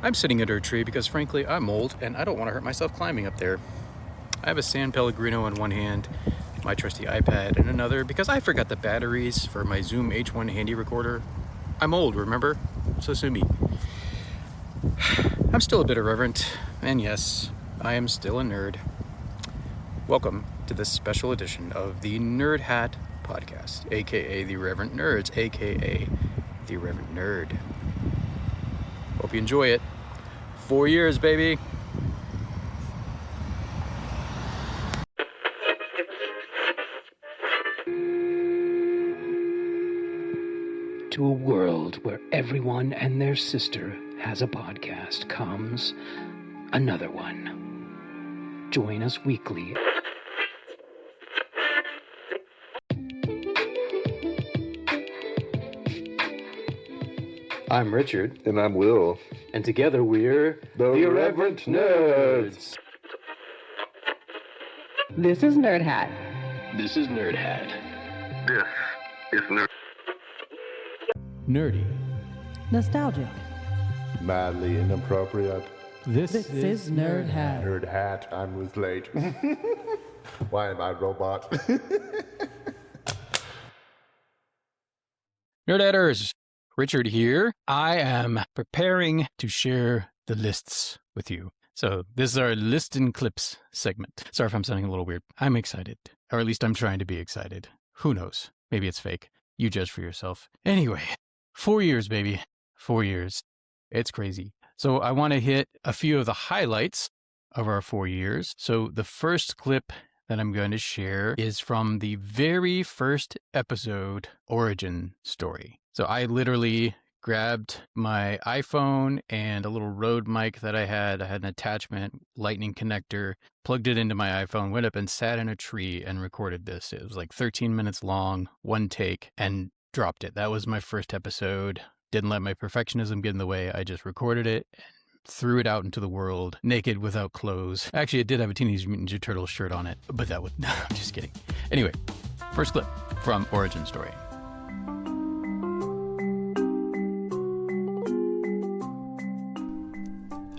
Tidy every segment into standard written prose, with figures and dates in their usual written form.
I'm sitting under a tree because, frankly, I'm old and I don't want to hurt myself climbing up there. I have a San Pellegrino in one hand, my trusty iPad in another, because I forgot the batteries for my Zoom H1 handy recorder. I'm old, remember? So sue me. I'm still a bit irreverent, and yes, I am still a nerd. Welcome to this special edition of the Nerdhat podcast, aka the Reverend Nerds, aka the Reverend Nerd. Hope you enjoy it. 4 years, baby. To a world where everyone and their sister has a podcast comes another one. Join us weekly. I'm Richard. And I'm Will. And together we're The Irreverent Nerds. This is Nerdhat. This is Nerdhat. This is Nerd. Nerdy. Nostalgic. Madly inappropriate. This is Nerdhat. Nerd hat. I was late. Why am I a robot? Nerdhatters, Richard here. I am preparing to share the lists with you. So this is our list and clips segment. Sorry if I'm sounding a little weird. I'm excited, or at least I'm trying to be excited. Who knows? Maybe it's fake. You judge for yourself. Anyway, 4 years, baby. 4 years. It's crazy. So I want to hit a few of the highlights of our 4 years. So the first clip that I'm going to share is from the very first episode origin story. So I literally grabbed my iPhone and a little Rode mic that I had. I had an attachment, lightning connector, plugged it into my iPhone, went up and sat in a tree and recorded this. It was like 13 minutes long, one take, and dropped it. That was my first episode. Didn't let my perfectionism get in the way. I just recorded it and threw it out into the world, naked, without clothes. Actually, it did have a Teenage Mutant Ninja Turtles shirt on it, but that would... I'm just kidding. Anyway, first clip from Origin Story.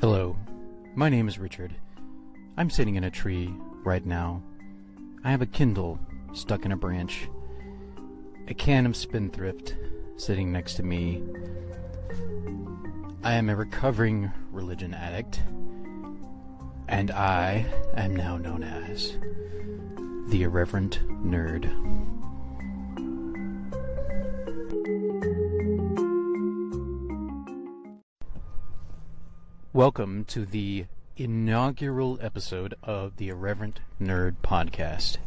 Hello, my name is Richard. I'm sitting in a tree right now. I have a Kindle stuck in a branch, a can of Spindrift sitting next to me. I am a recovering religion addict, and I am now known as the Irreverent Nerd. Welcome to the inaugural episode of the Irreverent Nerd podcast.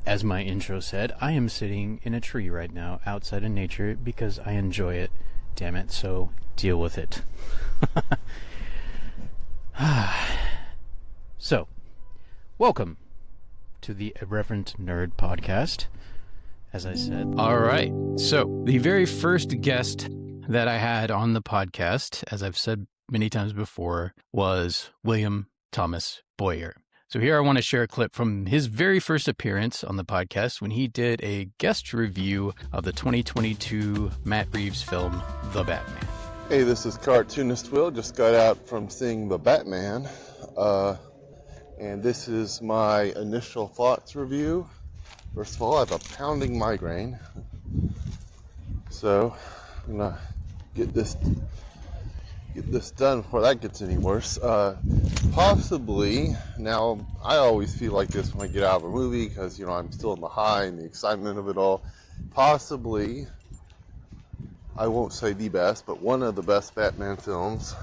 As my intro said, I am sitting in a tree right now outside in nature because I enjoy it. Damn it, so deal with it. So, welcome to the Irreverent Nerd podcast, as I said. All right, so the very first guest that I had on the podcast, as I've said many times before, was William Thomas Boyer. So here I want to share a clip from his very first appearance on the podcast when he did a guest review of the 2022 Matt Reeves film, The Batman. Hey, this is Cartoonist Will. Just got out from seeing The Batman. And this is my initial thoughts review. First of all, I have a pounding migraine. So, I'm going to get this done before that gets any worse. Possibly, now I always feel like this when I get out of a movie because, I'm still in the high and the excitement of it all. Possibly, I won't say the best, but one of the best Batman films.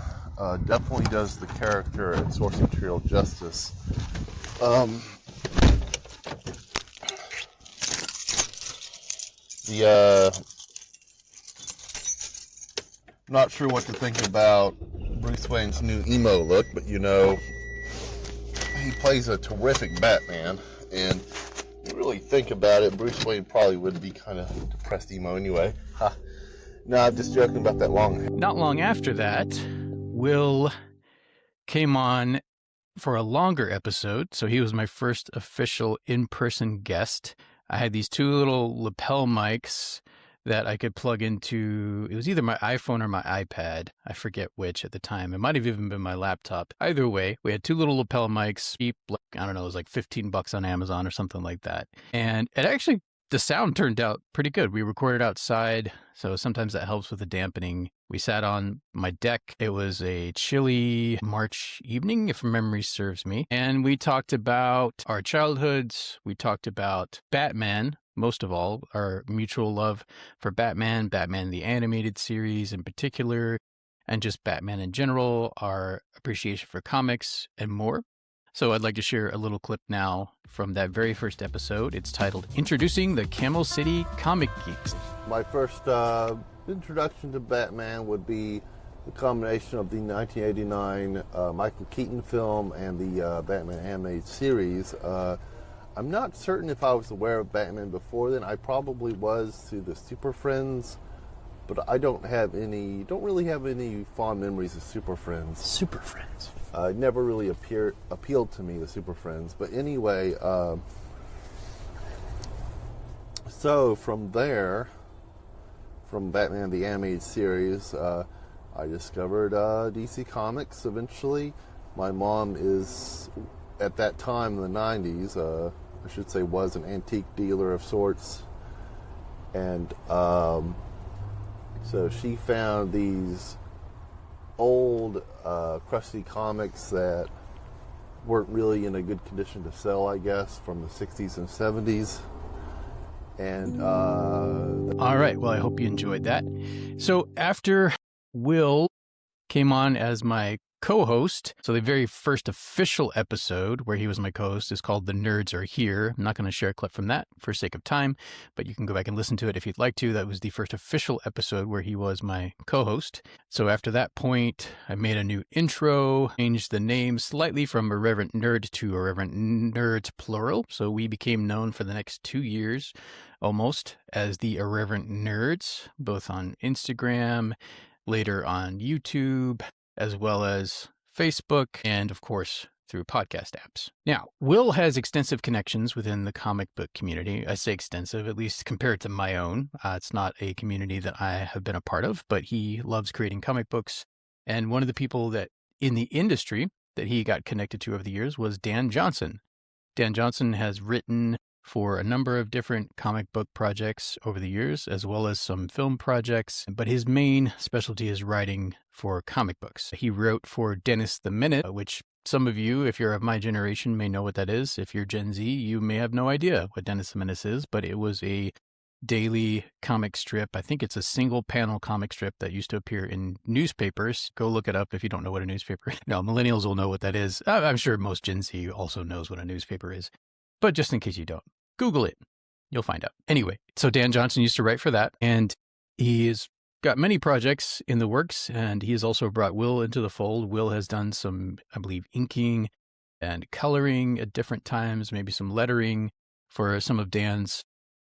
Definitely does the character and source material justice. Not sure what to think about Bruce Wayne's new emo look, but he plays a terrific Batman, and if you really think about it, Bruce Wayne probably would be kind of depressed emo anyway. Ha. No, I'm just joking about that long. Not long after that, Will came on for a longer episode, so he was my first official in-person guest. I had these two little lapel mics that I could plug into. It was either my iPhone or my iPad. I forget which at the time. It might have even been my laptop. Either way, we had two little lapel mics, cheap, I don't know, it was like $15 on Amazon or something like that. And it actually, the sound turned out pretty good. We recorded outside, so sometimes that helps with the dampening. We sat on my deck. It was a chilly March evening, if memory serves me. And we talked about our childhoods. We talked about Batman, most of all, our mutual love for Batman, Batman the Animated Series in particular, and just Batman in general, our appreciation for comics, and more. So I'd like to share a little clip now from that very first episode. It's titled Introducing the Camel City Comic Geeks. My first introduction to Batman would be the combination of the 1989 Michael Keaton film and the Batman animated series. I'm not certain if I was aware of Batman before then. I probably was through the Super Friends, but I don't really have any fond memories of Super Friends. Super Friends. It never really appealed to me, the Super Friends. But anyway, so from there, from Batman the Animated Series, I discovered DC Comics eventually. My mom is, at that time in the 90s, I should say was an antique dealer of sorts. And so she found these old, crusty comics that weren't really in a good condition to sell, I guess, from the 60s and 70s. And all right, well, I hope you enjoyed that. So after Will came on as my co-host, so the very first official episode where he was my co-host is called The Nerds Are Here. I'm not going to share a clip from that for sake of time, but you can go back and listen to it if you'd like to. That was the first official episode where he was my co-host. So after that point, I made a new intro, changed the name slightly from Irreverent Nerd to Irreverent Nerds plural. So we became known for the next 2 years almost as the Irreverent Nerds, both on Instagram, later on YouTube, as well as Facebook, and of course, through podcast apps. Now, Will has extensive connections within the comic book community. I say extensive, at least compared to my own. It's not a community that I have been a part of, but he loves creating comic books. And one of the people that in the industry that he got connected to over the years was Dan Johnson. Dan Johnson has written for a number of different comic book projects over the years, as well as some film projects, but his main specialty is writing for comic books. He wrote for Dennis the Minute, which some of you, if you're of my generation, may know what that is. If you're Gen Z, you may have no idea what Dennis the Menace is, but it was a daily comic strip. I think it's a single panel comic strip that used to appear in newspapers. Go look it up if you don't know what a newspaper is. No, millennials will know what that is. I'm sure most Gen Z also knows what a newspaper is. But just in case you don't, Google it. You'll find out. Anyway, so Dan Johnson used to write for that, and he's got many projects in the works, and he has also brought Will into the fold. Will has done some, I believe, inking and coloring at different times, maybe some lettering for some of Dan's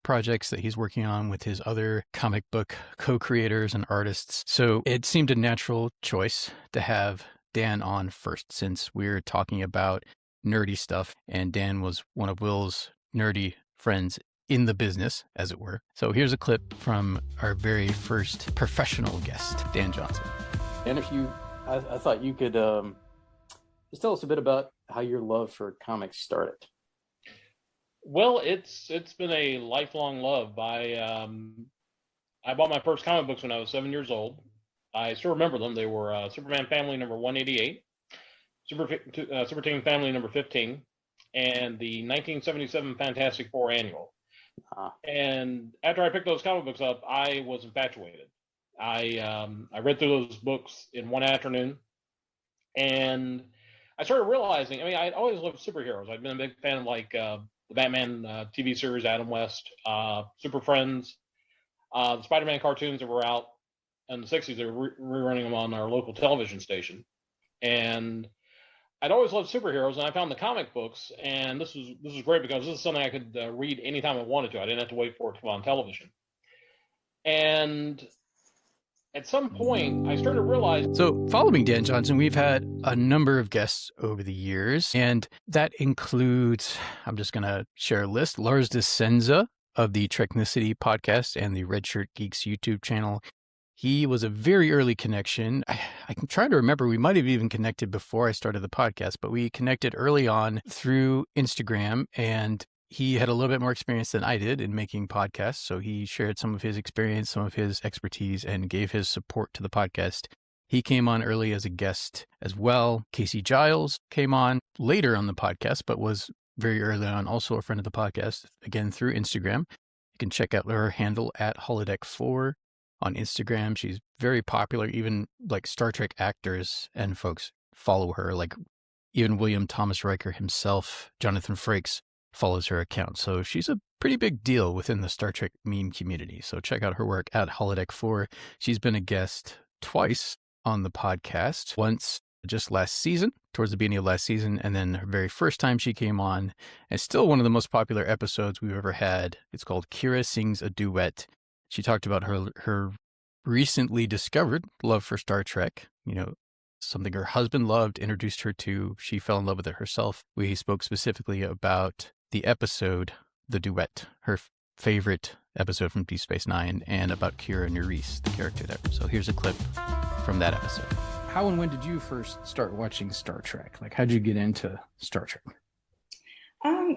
projects that he's working on with his other comic book co-creators and artists. So it seemed a natural choice to have Dan on first, since we're talking about nerdy stuff, and Dan was one of Will's nerdy friends in the business, as it were. So here's a clip from our very first professional guest, Dan Johnson. And if you, I thought you could just tell us a bit about how your love for comics started. Well, it's been a lifelong love. I bought my first comic books when I was 7 years old. I still remember them. They were Superman Family number 188. Super Team Family number 15, and the 1977 Fantastic Four Annual. And after I picked those comic books up, I was infatuated. I read through those books in one afternoon, and I started realizing, I mean, I'd always loved superheroes. I've been a big fan of the Batman TV series, Adam West, Super Friends, the Spider-Man cartoons that were out in the 60s. They were rerunning them on our local television station. And I'd always loved superheroes, and I found the comic books, and this was great because this is something I could read anytime I wanted to. I didn't have to wait for it to come on television. And at some point, I started to realize... So following Dan Johnson, we've had a number of guests over the years, and that includes, I'm just going to share a list, Lars de Senza, of the Treknicity podcast and the Red Shirt Geeks YouTube channel. He was a very early connection. I'm trying to remember, we might have even connected before I started the podcast, but we connected early on through Instagram, and he had a little bit more experience than I did in making podcasts. So he shared some of his experience, some of his expertise, and gave his support to the podcast. He came on early as a guest as well. Casey Giles came on later on the podcast, but was very early on also a friend of the podcast, again, through Instagram. You can check out her handle at holodeck4 on Instagram. She's very popular. Even like Star Trek actors and folks follow her. Like even William Thomas Riker himself, Jonathan Frakes, follows her account. So she's a pretty big deal within the Star Trek meme community. So check out her work at holodeck4. She's been a guest twice on the podcast, once just last season, towards the beginning of last season, and then her very first time she came on, and still one of the most popular episodes we've ever had. It's called Kira Sings a Duet. She talked about her recently discovered love for Star Trek, something her husband loved, introduced her to. She fell in love with it herself. We spoke specifically about the episode, The Duet, her favorite episode from Deep Space Nine, and about Kira Nerys, the character there. So here's a clip from that episode. How and when did you first start watching Star Trek? Like, how'd you get into Star Trek?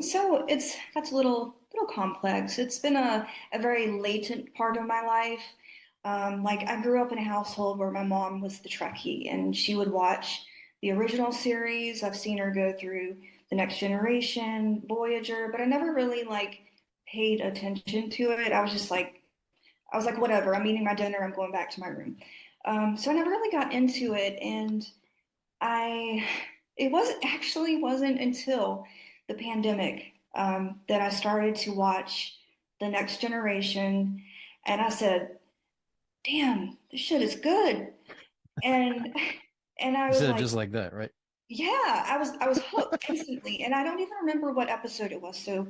So that's a little complex. It's been a very latent part of my life. Like I grew up in a household where my mom was the Trekkie and she would watch the original series. I've seen her go through The Next Generation, Voyager, but I never really paid attention to it. I was like, whatever, I'm eating my dinner, I'm going back to my room. So I never really got into it, and it wasn't until the pandemic that I started to watch The Next Generation, and I said, damn, this shit is good. And I was like, just like that, right? Yeah, I was hooked instantly, and I don't even remember what episode it was, so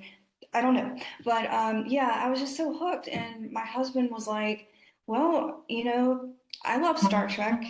I don't know. But yeah, I was just so hooked, and my husband was like, "Well, I love Star Trek.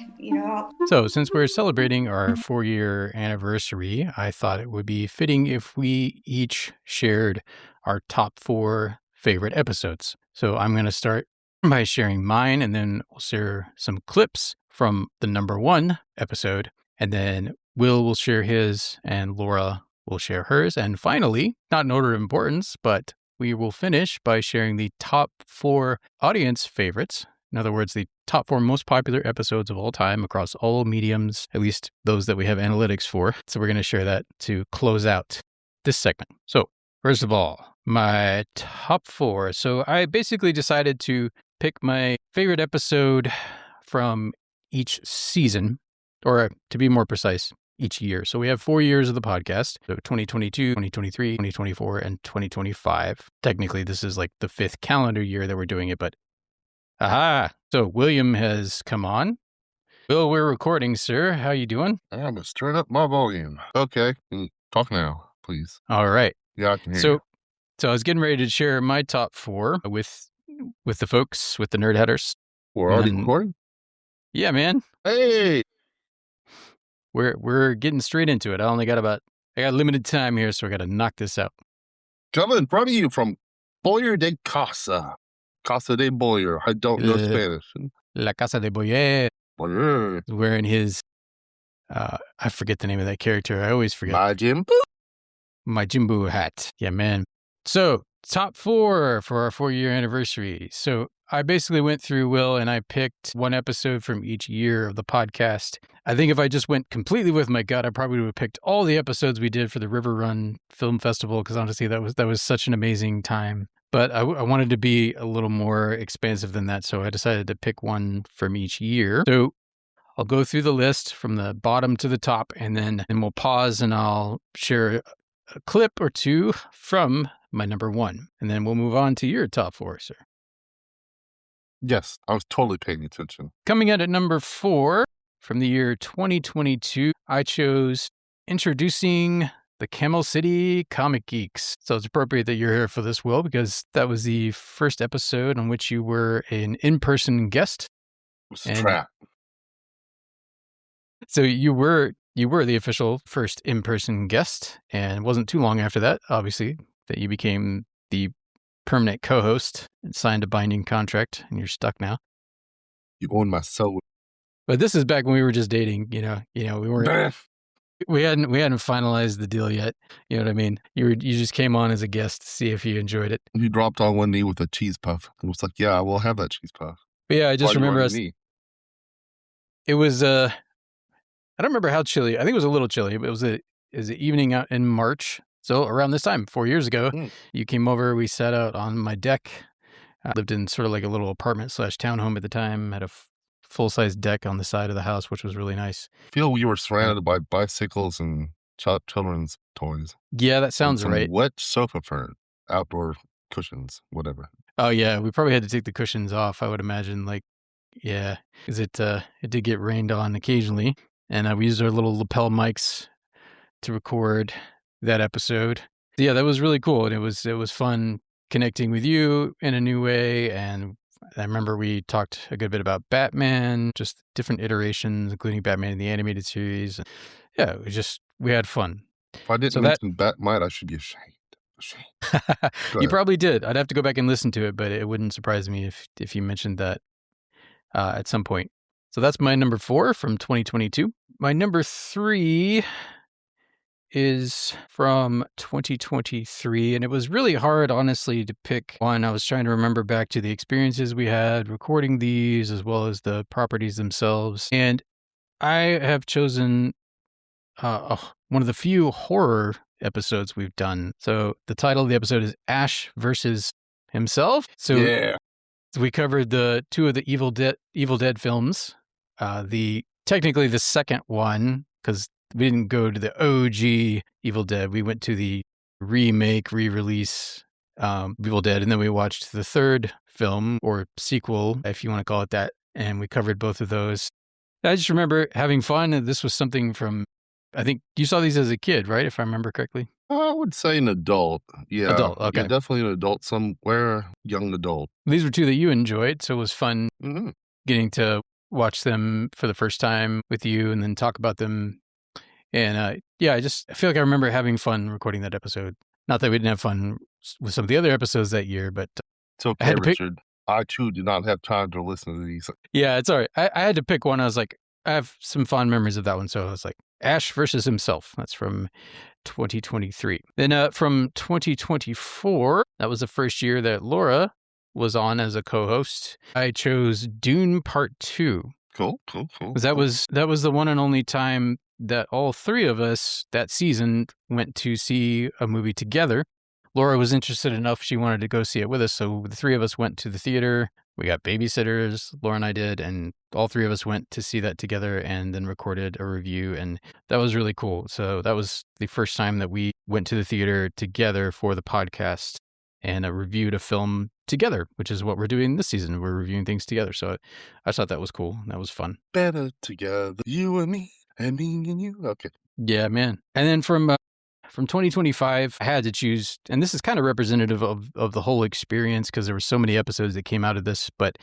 So, since we're celebrating our 4-year anniversary, I thought it would be fitting if we each shared our top 4 favorite episodes. So, I'm going to start by sharing mine, and then we'll share some clips from the number 1 episode, and then Will share his, and Laura will share hers. And finally, not in order of importance, but we will finish by sharing the top 4 audience favorites. In other words, the top 4 most popular episodes of all time across all mediums, at least those that we have analytics for. So we're going to share that to close out this segment. So first of all, my top 4. So I basically decided to pick my favorite episode from each season, or to be more precise, each year. So we have 4 years of the podcast, so 2022, 2023, 2024, and 2025. Technically, this is like the 5th calendar year that we're doing it, but aha! So William has come on. Will, we're recording, sir. How you doing? I'm gonna turn up my volume. Okay, talk now, please. All right. Yeah, I can hear you. So I was getting ready to share my top 4 with the folks, with the Nerdhatters. We're already recording? Yeah, man. Hey! We're getting straight into it. I got limited time here, so I got to knock this out. Coming in front of you from Boyer de Casa. Casa de Boyer. I don't know Spanish. La Casa de Boyer. Boyer. Wearing his, I forget the name of that character. I always forget. My Jimbo hat. Yeah, man. So, top 4 for our 4-year anniversary. So, I basically went through, Will, and I picked one episode from each year of the podcast. I think if I just went completely with my gut, I probably would have picked all the episodes we did for the River Run Film Festival, because honestly, that was such an amazing time. But I wanted to be a little more expansive than that, so I decided to pick one from each year. So I'll go through the list from the bottom to the top, and we'll pause, and I'll share a clip or 2 from my number 1, and then we'll move on to your top 4, sir. Yes, I was totally paying attention. Coming in at number 4 from the year 2022, I chose Introducing the Camel City Comic Geeks. So it's appropriate that you're here for this, Will, because that was the first episode on which you were an in-person guest. It was a trap. So you were the official first in-person guest, and it wasn't too long after that, obviously, that you became the permanent co-host and signed a binding contract, and you're stuck now. You own my soul. But this is back when we were just dating. We weren't. We hadn't finalized the deal yet. You know what I mean? You just came on as a guest to see if you enjoyed it. You dropped on one knee with a cheese puff. It was like, yeah, we'll have that cheese puff. But yeah, I just remember us. Knee? It was I don't remember how chilly. I think it was a little chilly, but it was an evening out in March. So around this time, 4 years ago, you came over. We sat out on my deck. I lived in sort of like a little apartment / townhome at the time. Had a full-size deck on the side of the house, which was really nice. I feel we were surrounded by bicycles and children's toys. Yeah, that sounds right. Wet sofa fern, outdoor cushions, whatever. Oh yeah, we probably had to take the cushions off, I would imagine. Yeah, because it did get rained on occasionally, and we used our little lapel mics to record that episode. Yeah, that was really cool, and it was fun connecting with you in a new way. And I remember we talked a good bit about Batman, just different iterations, including Batman in the animated series. Yeah, we had fun. If I didn't mention Batman, I should be ashamed. You probably did. I'd have to go back and listen to it, but it wouldn't surprise me if you mentioned that at some point. So that's my number 4 from 2022. My number 3 is from 2023, and it was really hard, honestly, to pick one. I was trying to remember back to the experiences we had recording these, as well as the properties themselves. And I have chosen one of the few horror episodes we've done. So the title of the episode is Ash versus himself. So yeah. We covered the 2 of the Evil Dead films. Technically the second one, because we didn't go to the OG Evil Dead. We went to the re-release Evil Dead, and then we watched the third film, or sequel, if you want to call it that, and we covered both of those. I just remember having fun, and this was something from, I think you saw these as a kid, right, if I remember correctly? I would say an adult. Yeah. Adult, okay. Yeah, definitely an adult somewhere, young adult. These were 2 that you enjoyed, so it was fun getting to watch them for the first time with you and then talk about them. And I feel like I remember having fun recording that episode. Not that we didn't have fun with some of the other episodes that year, but it's okay, Richard. I too do not have time to listen to these. Yeah, it's all right. I had to pick one. I was like, I have some fond memories of that one. So I was like, Ash versus himself. That's from 2023. Then from 2024, that was the first year that Laura was on as a co-host. I chose Dune Part 2. Cool. That was the one and only time that all 3 of us that season went to see a movie together. Laura was interested enough, she wanted to go see it with us, so the 3 of us went to the theater. We got babysitters, Laura and I did, and all 3 of us went to see that together and then recorded a review, and that was really cool. So that was the first time that we went to the theater together for the podcast and reviewed a film together, which is what we're doing this season. We're reviewing things together, so I thought that was cool. That was fun. Better together, you and me and you. Okay. Yeah, man. And then from 2025, I had to choose, and this is kind of representative of the whole experience because there were so many episodes that came out of this, but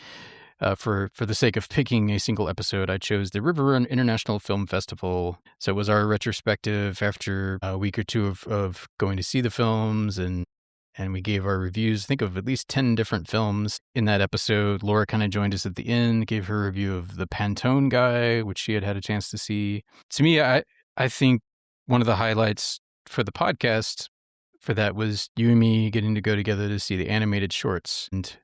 for the sake of picking a single episode, I chose the River Run International Film Festival. So it was our retrospective after a week or 2 of going to see the films, and we gave our reviews, I think of at least 10 different films in that episode. Laura kind of joined us at the end, gave her review of The Pantone Guy, which she had a chance to see. To me, I think one of the highlights for the podcast for that was you and me getting to go together to see the animated shorts. And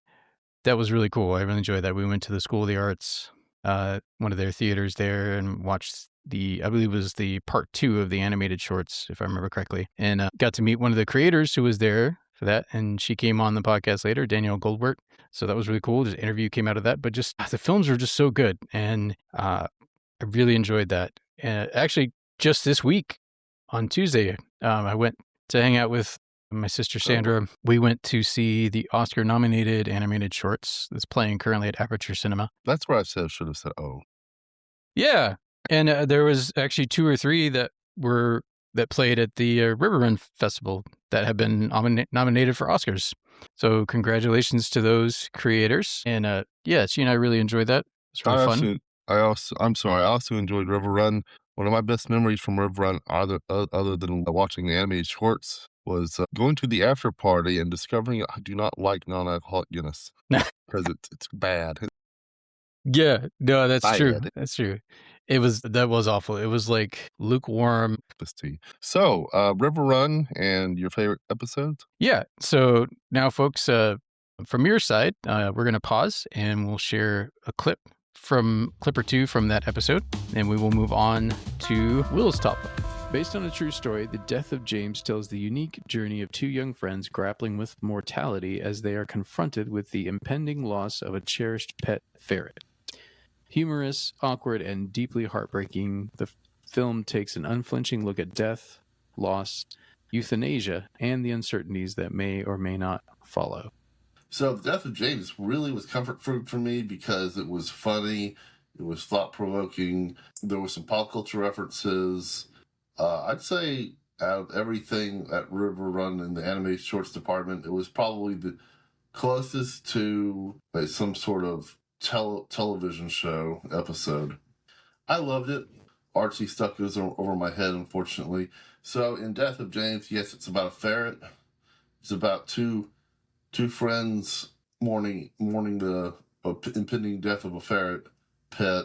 that was really cool. I really enjoyed that. We went to the School of the Arts, one of their theaters there, and watched I believe it was the part 2 of the animated shorts, if I remember correctly. And got to meet one of the creators who was there for that. And she came on the podcast later, Danielle Goldberg. So that was really cool. Just interview came out of that. But just the films were just so good. And I really enjoyed that. Actually, just this week on Tuesday, I went to hang out with my sister Sandra. We went to see the Oscar-nominated animated shorts that's playing currently at Aperture Cinema. That's where I should have said, oh. Yeah. And there was actually 2 or 3 that played at the River Run Festival that have been nominated for Oscars. So congratulations to those creators. And she and I really enjoyed that. It's really fun. I also enjoyed River Run. One of my best memories from River Run, other than watching the animated shorts, was going to the after party and discovering I do not like non-alcoholic Guinness because it's bad. Yeah, no, that's I true. had it. That's true. That was awful. It was like lukewarm. So, River Run and your favorite episodes? Yeah. So now, folks, from your side, we're going to pause and we'll share a clip or two from that episode, and we will move on to Will's top. Based on a true story, The Death of James tells the unique journey of two young friends grappling with mortality as they are confronted with the impending loss of a cherished pet ferret. Humorous, awkward, and deeply heartbreaking, the film takes an unflinching look at death, loss, euthanasia, and the uncertainties that may or may not follow. So, The Death of James really was comfort food for me because it was funny, it was thought-provoking, there were some pop culture references. I'd say out of everything at River Run in the animated shorts department, it was probably the closest to some sort of television show episode. I loved it. Archie stuck his over my head, unfortunately. So in Death of James, yes, it's about a ferret. It's about two friends mourning the impending death of a ferret pet.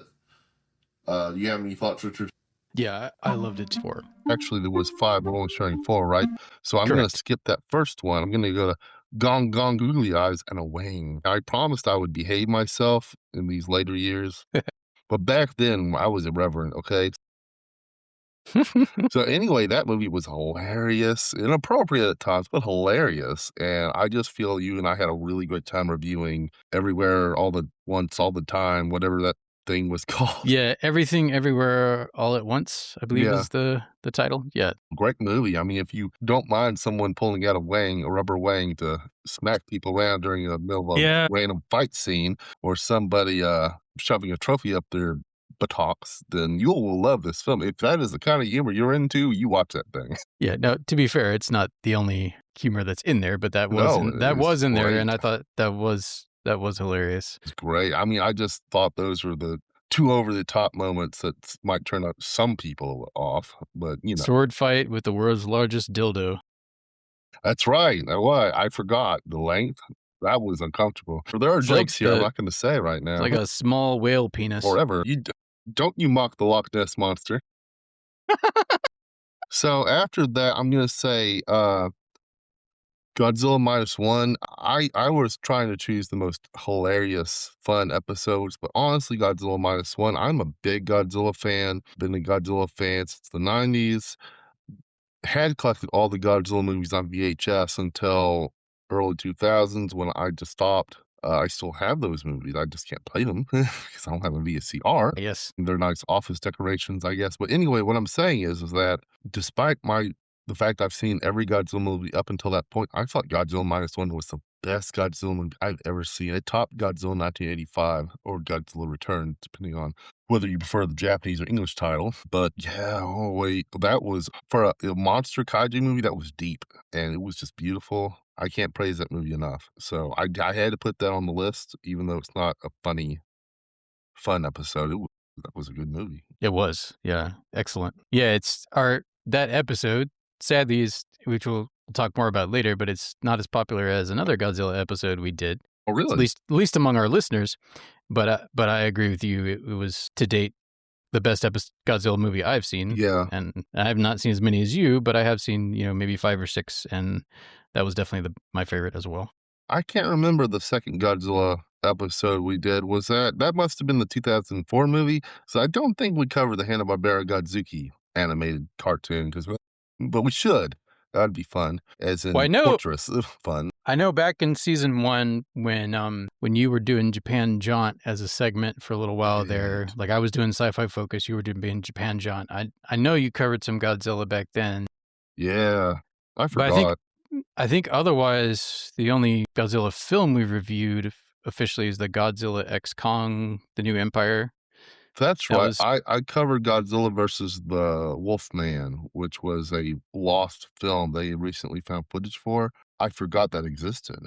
Do you have any thoughts, Richard? Yeah, I loved it too. Actually, there was 5. We're only showing 4, right? So I'm going to skip that first one. I'm going to go to Gong Gong Googly Eyes and a Wang. I promised I would behave myself in these later years. But back then, I was irreverent, okay? So anyway, that movie was hilarious, inappropriate at times, but hilarious. And I just feel you and I had a really great time reviewing Everywhere, All the Once, All the Time, whatever that thing was called. Yeah, Everything Everywhere All at Once, I believe is the title. Yeah. Great movie. I mean, if you don't mind someone pulling out a rubber wang to smack people around during the middle of a random fight scene, or somebody shoving a trophy up their buttocks, then you will love this film. If that is the kind of humor you're into, you watch that thing. Yeah. Now, to be fair, it's not the only humor that's in there, but that was in there, and I thought that was hilarious. It's great. I mean, I just thought those were the 2 over-the-top moments that might turn out some people off, but, you know. Sword fight with the world's largest dildo. That's right. I forgot the length. That was uncomfortable. There are jokes here I'm not going to say right now. It's like a small whale penis. Forever. Don't you mock the Loch Ness Monster. So after that, I'm going to say Godzilla -1. I was trying to choose the most hilarious, fun episodes, but honestly, Godzilla -1, I'm a big Godzilla fan. Been a Godzilla fan since the 90s. Had collected all the Godzilla movies on VHS until early 2000s when I just stopped. I still have those movies. I just can't play them because I don't have a VCR. Yes. They're nice office decorations, I guess. But anyway, what I'm saying is that despite the fact I've seen every Godzilla movie up until that point, I thought Godzilla -1 was the best Godzilla movie I've ever seen. It topped Godzilla 1985 or Godzilla Returns, depending on whether you prefer the Japanese or English title. But yeah, oh wait, that was, for a monster kaiju movie, that was deep. And it was just beautiful. I can't praise that movie enough. So I had to put that on the list, even though it's not a fun episode. That was a good movie. It was. Yeah. Excellent. Yeah, that episode, sadly, which we'll talk more about later, but it's not as popular as another Godzilla episode we did. Oh, really? At least among our listeners. But I agree with you. It was to date the best Godzilla movie I've seen. Yeah. And I have not seen as many as you, but I have seen, maybe 5 or 6, and that was definitely my favorite as well. I can't remember the second Godzilla episode we did. Was that must have been the 2004 movie? So I don't think we covered the Hanna-Barbera Godzuki animated cartoon, but we should. That'd be fun. As in Fortress, fun. I know back in season 1 when you were doing Japan Jaunt as a segment for a little while there, like I was doing Sci-Fi Focus, you were doing Japan Jaunt. I know you covered some Godzilla back then. Yeah, I forgot. But I think otherwise, the only Godzilla film we've reviewed officially is the Godzilla X Kong, The New Empire. That's right. I covered Godzilla versus the Wolfman, which was a lost film they recently found footage for. I forgot that existed.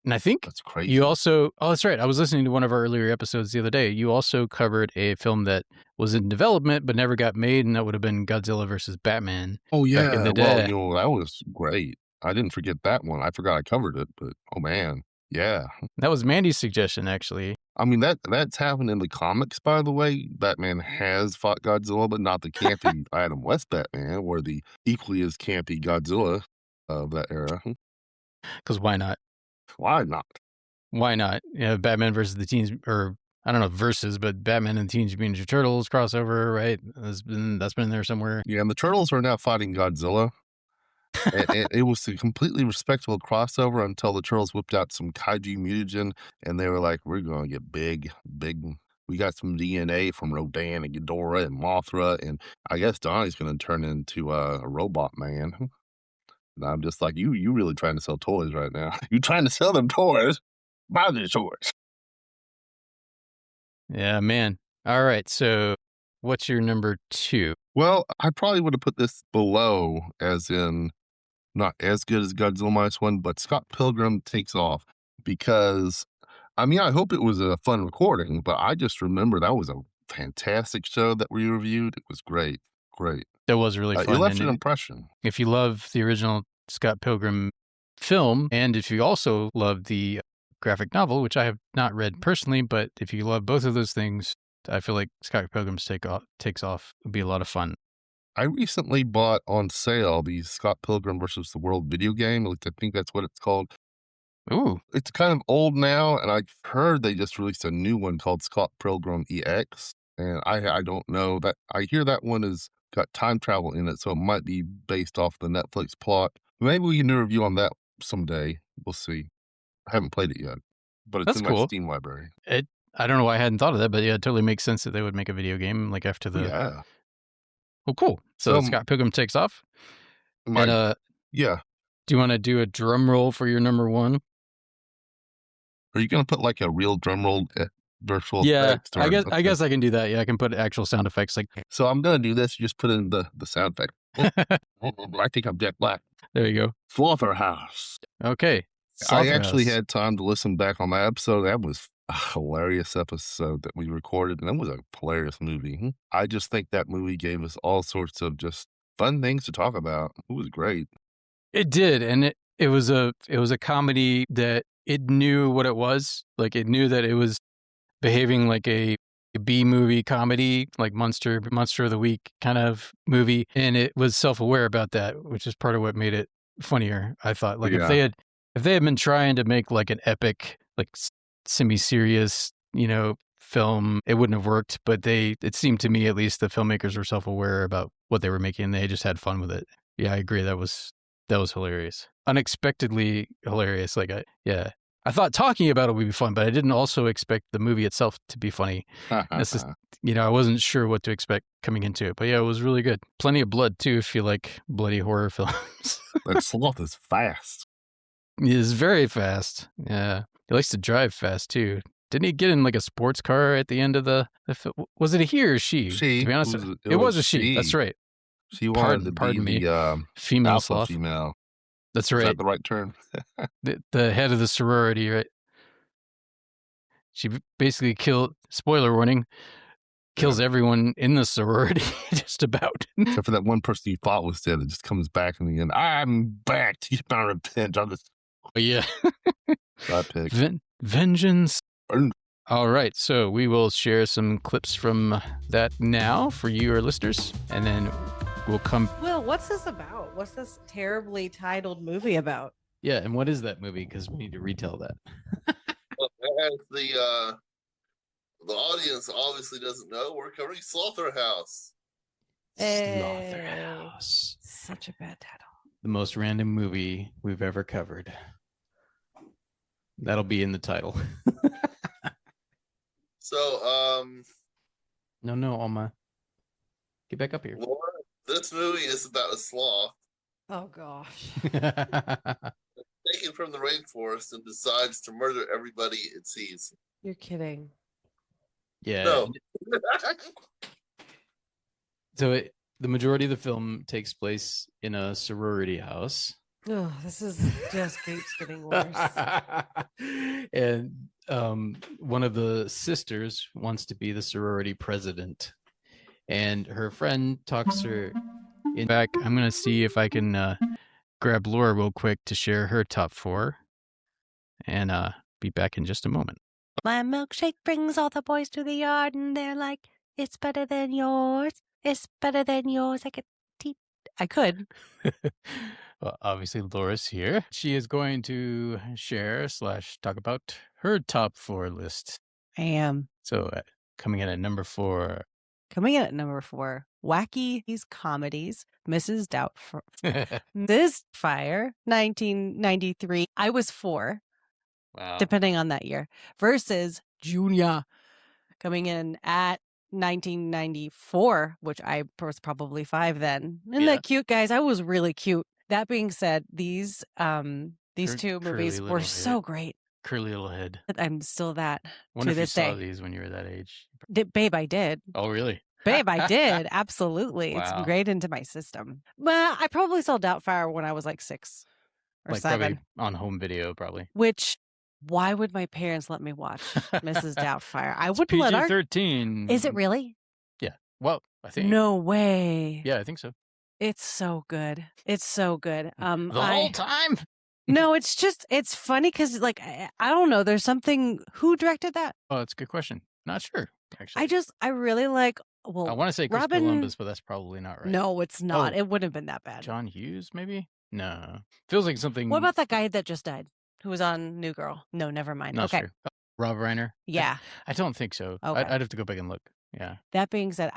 And I think That's crazy. you also, that's right. I was listening to one of our earlier episodes the other day. You also covered a film that was in development but never got made, and that would have been Godzilla versus Batman. Oh yeah, back in the well, day. that was great. I didn't forget that one. I forgot I covered it, but oh man, yeah. That was Mandy's suggestion, actually. I mean that's happened in the comics, by the way. Batman has fought Godzilla, but not the campy Adam West Batman, or the equally as campy Godzilla of that era. Because why not? Why not? Why not? Yeah, Batman versus the Teens, or I don't know versus, but Batman and the Teenage Mutant Ninja Turtles crossover, right? That's been there somewhere. Yeah, and the Turtles are now fighting Godzilla. And it was a completely respectable crossover until the Turtles whipped out some kaiju mutagen, and they were like, "We're gonna get big. We got some DNA from Rodan and Ghidorah and Mothra, and I guess Donnie's gonna turn into a robot man." And I'm just like, you really trying to sell toys right now? You trying to sell them toys? Buy the toys. Yeah, man. All right. So, what's your number 2? Well, I probably would have put this below, as in not as good as Godzilla Minus One, but Scott Pilgrim Takes Off, because I mean, I hope it was a fun recording, but I just remember that was a fantastic show that we reviewed. It was great. That was really fun. It left and an impression. If you love the original Scott Pilgrim film, and if you also love the graphic novel, which I have not read personally, but if you love both of those things, I feel like Scott Pilgrim's Takes Off would be a lot of fun. I recently bought on sale the Scott Pilgrim versus the World video game. At least I think that's what it's called. Ooh, It's kind of old now, and I've heard they just released a new one called Scott Pilgrim EX. And I don't know that. I hear that one has got time travel in it, so it might be based off the Netflix plot. Maybe we can do a review on that someday. We'll see. I haven't played it yet, but it's That's in cool. my Steam library. I don't know why I hadn't thought of that, but yeah, it totally makes sense that they would make a video game like after the. Yeah. Oh, cool. So Scott Pilgrim Takes Off. And yeah. Do you want to do a drum roll for your number 1? Are you going to put like a real drum roll virtual Yeah, effect? I guess I can do that. Yeah, I can put actual sound effects like. So I'm going to do this. You just put in the sound effect. I think I'm Jack Black. There you go. Slaughterhouse. Okay. I actually had time to listen back on that episode. That was a hilarious episode that we recorded, and that was a hilarious movie. I just think that movie gave us all sorts of just fun things to talk about. It was great. It did, and it was a comedy that it knew what it was. Like it knew that it was behaving like a B movie comedy, like Monster of the Week kind of movie, and it was self-aware about that, which is part of what made it funnier. I thought, like if they had been trying to make like an epic, like semi-serious, film, it wouldn't have worked. But it seemed to me, at least, the filmmakers were self-aware about what they were making, and they just had fun with it. Yeah, I agree. That was hilarious, unexpectedly hilarious. I thought talking about it would be fun, but I didn't also expect the movie itself to be funny. This is, I wasn't sure what to expect coming into it, but yeah, it was really good. Plenty of blood too, if you like bloody horror films. That sloth is fast. He is very fast. Yeah, he likes to drive fast too. Didn't he get in like a sports car at the end of the film? Was it a he or she? She. To be honest, it was a she. That's right. She wanted to be the female alpha sloth. Female. That's right. Is that the right term? the head of the sorority, right? She basically spoiler warning, kills everyone in the sorority, just about. Except for that one person you thought was dead, it just comes back in the end. I'm back to get my revenge on this. Yeah. I picked. Vengeance. All right, so we will share some clips from that now for you, our listeners, and then we'll come. Will, what's this about? What's this terribly titled movie about? Yeah, and what is that movie? Because we need to retell that. Well, as the audience obviously doesn't know, we're covering Slaughterhouse. Slaughterhouse. Such a bad title. The most random movie we've ever covered. That'll be in the title. So, No, Alma. Get back up here. Laura, this movie is about a sloth. Oh, gosh. Taken from the rainforest and decides to murder everybody it sees. You're kidding. Yeah. No. So the majority of the film takes place in a sorority house. Oh, this is just keeps getting worse. And one of the sisters wants to be the sorority president, and her friend talks her in back. I'm gonna see if I can grab Laura real quick to share her top 4, and be back in just a moment. My milkshake brings all the boys to the yard, and they're like, "It's better than yours. It's better than yours." I could. Well, obviously, Laura's here. She is going to share / talk about her top 4 list. I am. So, coming in at number 4. Coming in at number 4, Wacky These Comedies, Mrs. Doubtfire. This Fire, 1993. I was 4, Wow. depending on that year, versus Junior, coming in at 1994, which I was probably 5 then. Isn't that cute, guys? I was really cute. That being said, these two movies were so great. Curly little head. I'm still that Wonder to if this you day. saw these when you were that age. Babe, I did. Oh, really? Babe, I did. Absolutely. Wow. It's ingrained into my system. Well, I probably saw Doubtfire when I was like 6 or Like 7. probably on home video, probably. Which, why would my parents let me watch Mrs. Doubtfire? I It's wouldn't let our... PG-13. Is it really? Yeah. Well, I think. No way. Yeah, I think so. It's so good. It's so good. The whole time? No, it's just, it's funny because, like, I don't know. There's something, who directed that? Oh, that's a good question. Not sure, actually. I really like, well, I want to say Chris Robin... Columbus, but that's probably not right. No, it's not. Oh. It wouldn't have been that bad. John Hughes, maybe? No. Feels like something. What about that guy that just died who was on New Girl? No, never mind. Not okay. sure. Rob Reiner? Yeah. I don't think so. Okay. I'd have to go back and look. Yeah. That being said,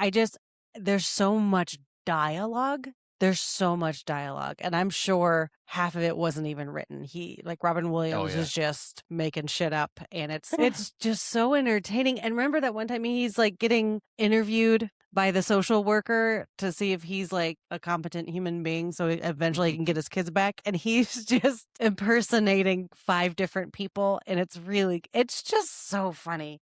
there's so much dialogue. There's so much dialogue. And I'm sure half of it wasn't even written. Robin Williams is just making shit up. And it's just so entertaining. And remember that one time he's like getting interviewed by the social worker to see if he's like a competent human being so eventually he can get his kids back. And he's just impersonating 5 different people. And it's just so funny.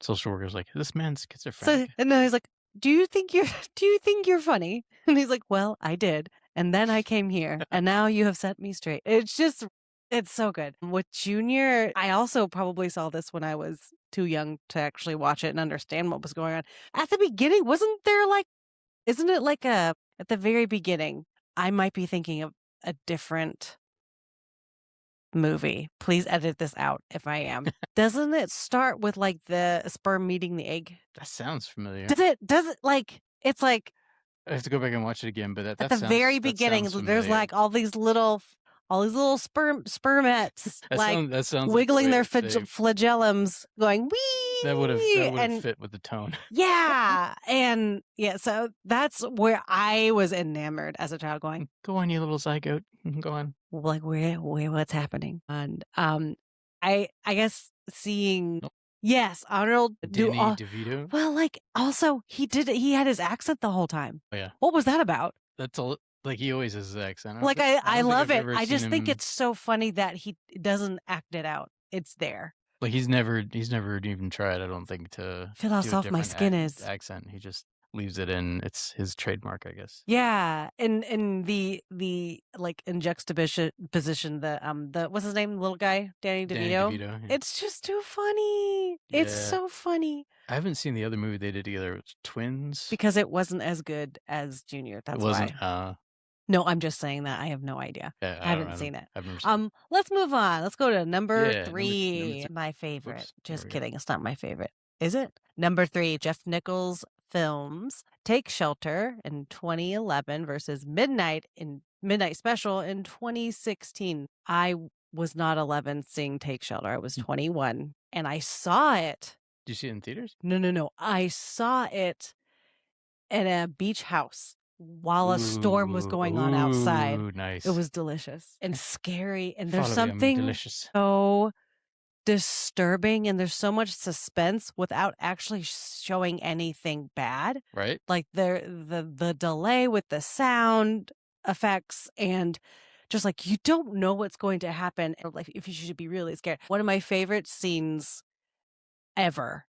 Social worker's like, this man's schizophrenic. And then he's like, do you think you're funny? And he's like, well, I did. And then I came here and now you have set me straight. It's so good. With Junior, I also probably saw this when I was too young to actually watch it and understand what was going on. At the beginning, isn't it like at the very beginning, I might be thinking of a different movie. Please edit this out if I am. Doesn't it start with like the sperm meeting the egg? That sounds familiar. Does it like, it's like, I have to go back and watch it again, but at the very beginning, there's like all these little spermettes that sounds wiggling like their flagellums, going wee. That would have fit with the tone. Yeah, and yeah, so that's where I was enamored as a child. Going, go on, you little zygote. Go on. Like where what's happening? And I guess seeing. Nope. Yes, Arnold Danny DeVito. Well, like also he had his accent the whole time. Oh yeah. What was that about? That's all. Like he always has his accent. Like I love it. I just think it's so funny that he doesn't act it out. It's there. Like he's never even tried. I don't think to feel how soft my skin is. Accent. He just leaves it in. It's his trademark, I guess. Yeah, and the like in juxtaposition, the what's his name, the little guy, Danny DeVito. Yeah. It's just too funny. Yeah. It's so funny. I haven't seen the other movie they did together. It was Twins. Because it wasn't as good as Junior. That's why. No, I'm just saying that. I have no idea. Yeah, I haven't seen it. I've never seen it. Let's move on. Let's go to number 3. Number my favorite. Oops, just kidding. It's not my favorite. Is it? Number 3, Jeff Nichols films Take Shelter in 2011 versus Midnight Special in 2016. I was not 11 seeing Take Shelter. I was 21 and I saw it. Did you see it in theaters? No. I saw it at a beach house while a storm was going on outside. Nice. It was delicious and scary. And there's something so disturbing and there's so much suspense without actually showing anything bad. Right. Like the delay with the sound effects and just like you don't know what's going to happen. Like if you should be really scared. One of my favorite scenes ever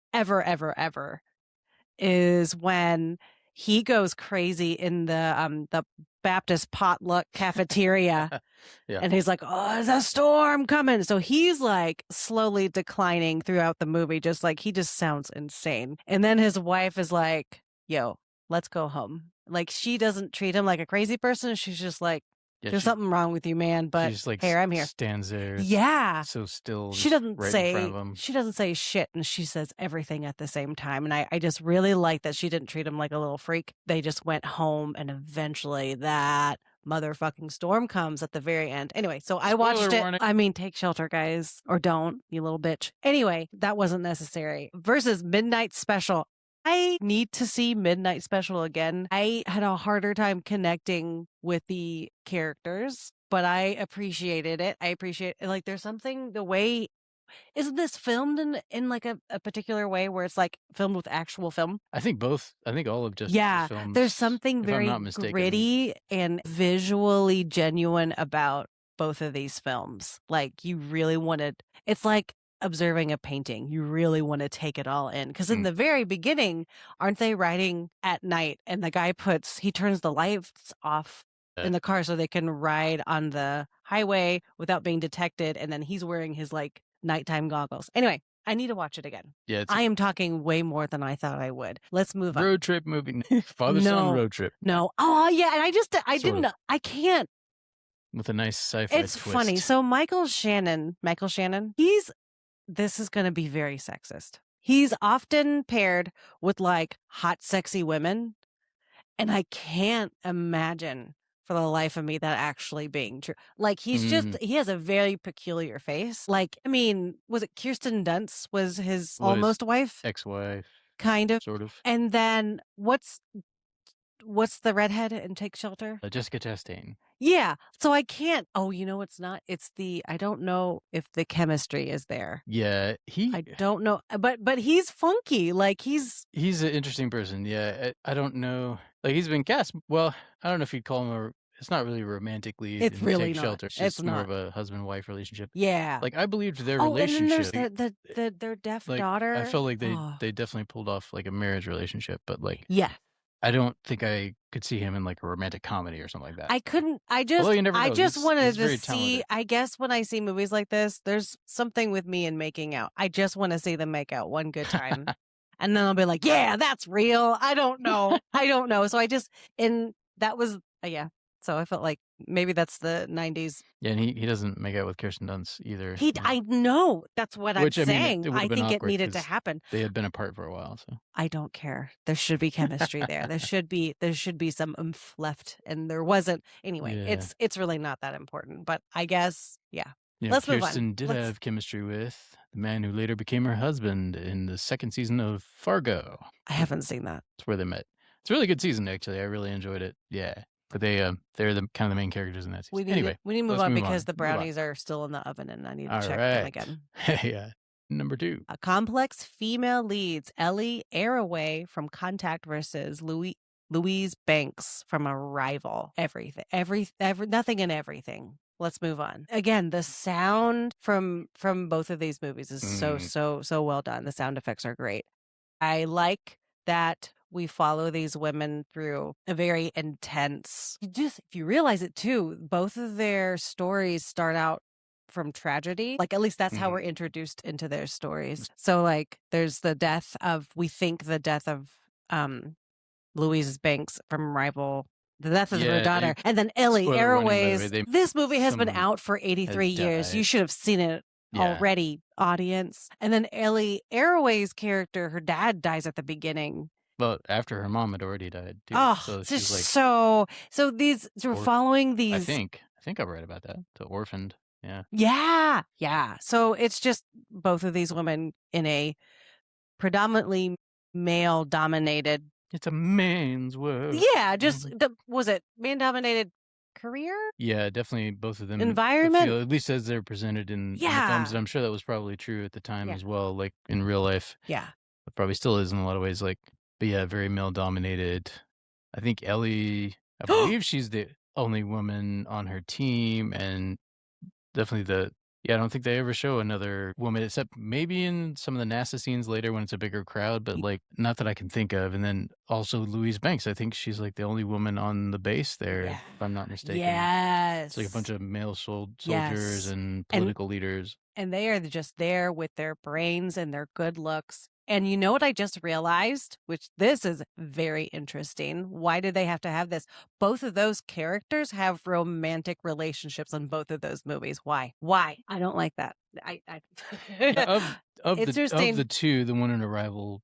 is when he goes crazy in the Baptist potluck cafeteria. Yeah. And he's like, oh, there's a storm coming. So he's like slowly declining throughout the movie, just like he just sounds insane. And then his wife is like, yo, let's go home. Like she doesn't treat him like a crazy person. She's just like, there's something wrong with you, man. But she just like here, I'm here. Stands there. Yeah. So still. She doesn't right say, in front of him. she doesn't say shit, and she says everything at the same time. And I just really like that she didn't treat him like a little freak. They just went home, and eventually that motherfucking storm comes at the very end. Anyway, so I watched it. Warning. I mean, take shelter, guys, or don't, you little bitch. Anyway, that wasn't necessary. Versus Midnight Special. I need to see Midnight Special again. I had a harder time connecting with the characters, but I appreciated it. I appreciate it. Like there's something the way. Isn't this filmed in like a particular way where it's like filmed with actual film? I think both. I think all of Justice's films. There's something very gritty and visually genuine about both of these films. Like you really wanted, it's like observing a painting. You really want to take it all in. Because in the very beginning, aren't they riding at night and the guy he turns the lights off in the car so they can ride on the highway without being detected. And then he's wearing his like nighttime goggles. Anyway, I need to watch it again. Yeah, I am talking way more than I thought I would. Let's move on. Road trip movie. Father-son road trip. No. Oh, yeah. And I can't. With a nice sci-fi It's twist. funny. So Michael Shannon, this is going to be very sexist. He's often paired with like hot, sexy women. And I can't imagine for the life of me that actually being true. Like he has a very peculiar face. Like, I mean, was it Kirsten Dunst was his almost wife? Ex-wife. Kind of. Sort of. And then what's the redhead in Take Shelter? Jessica Chastain. Yeah. So I can't. Oh, you know, it's not. It's I don't know if the chemistry is there. Yeah. I don't know. But he's funky. Like he's an interesting person. Yeah. I don't know. Like he's been cast. Well, I don't know if you'd call him it's not really a romantic lead. It's really Take not. Shelter. It's more of a husband-wife relationship. Yeah. Like I believed their relationship. And then there's their deaf like, daughter. I felt like they definitely pulled off like a marriage relationship, but like yeah. I don't think I could see him in like a romantic comedy or something like that. I couldn't. I just wanted to see. I guess when I see movies like this, there's something with me in making out. I just want to see them make out one good time, and then I'll be like, "Yeah, that's real." I don't know. So that was yeah. So I felt like maybe that's the 90s. Yeah, and he doesn't make out with Kirsten Dunst either. I know. That's what I'm saying. Mean, I think it needed to happen. They had been apart for a while, so. I don't care. There should be chemistry there. There should be some oomph left, and there wasn't. Anyway, yeah. it's really not that important. But I guess, yeah. Let's move on. Kirsten did have chemistry with the man who later became her husband in the second season of Fargo. I haven't seen that. That's where they met. It's a really good season, actually. I really enjoyed it. Yeah. But they're the kind of the main characters in that season. Anyway, we need to move on because the brownies are still in the oven and I need to check them again. Yeah. Number 2. A complex female leads Ellie Arroway from Contact versus Louise Banks from Arrival. Nothing and everything. Let's move on. Again, the sound from both of these movies is so well done. The sound effects are great. I like that we follow these women through a very intense. If you realize it too, both of their stories start out from tragedy. Like at least that's how we're introduced into their stories. So like there's the death of Louise Banks from Arrival. The death of her daughter. And then Ellie Arroway's. This movie has been out for 83 years. You should have seen it already, audience. And then Ellie Arroway's character, her dad dies at the beginning. Well, after her mom had already died, too. Oh, so she's like, so we're following these. I think I've read about that. The orphaned. Yeah. Yeah. So it's just both of these women in a predominantly male-dominated. It's a man's world. Yeah, was it man-dominated career? Yeah, definitely both of them. Environment? At least as they're presented in the films. And I'm sure that was probably true at the time as well, like in real life. Yeah. It probably still is in a lot of ways. Like, but yeah, very male-dominated. I think Ellie, I believe she's the only woman on her team, and definitely Yeah, I don't think they ever show another woman, except maybe in some of the NASA scenes later when it's a bigger crowd, but like not that I can think of. And then also Louise Banks, I think she's like the only woman on the base there, if I'm not mistaken. Yes. It's like a bunch of male soldiers Yes. and political leaders. And they are just there with their brains and their good looks. And you know what I just realized, which this is very interesting. Why did they have to have this? Both of those characters have romantic relationships in both of those movies. Why? I don't like that. Of the two, the one in Arrival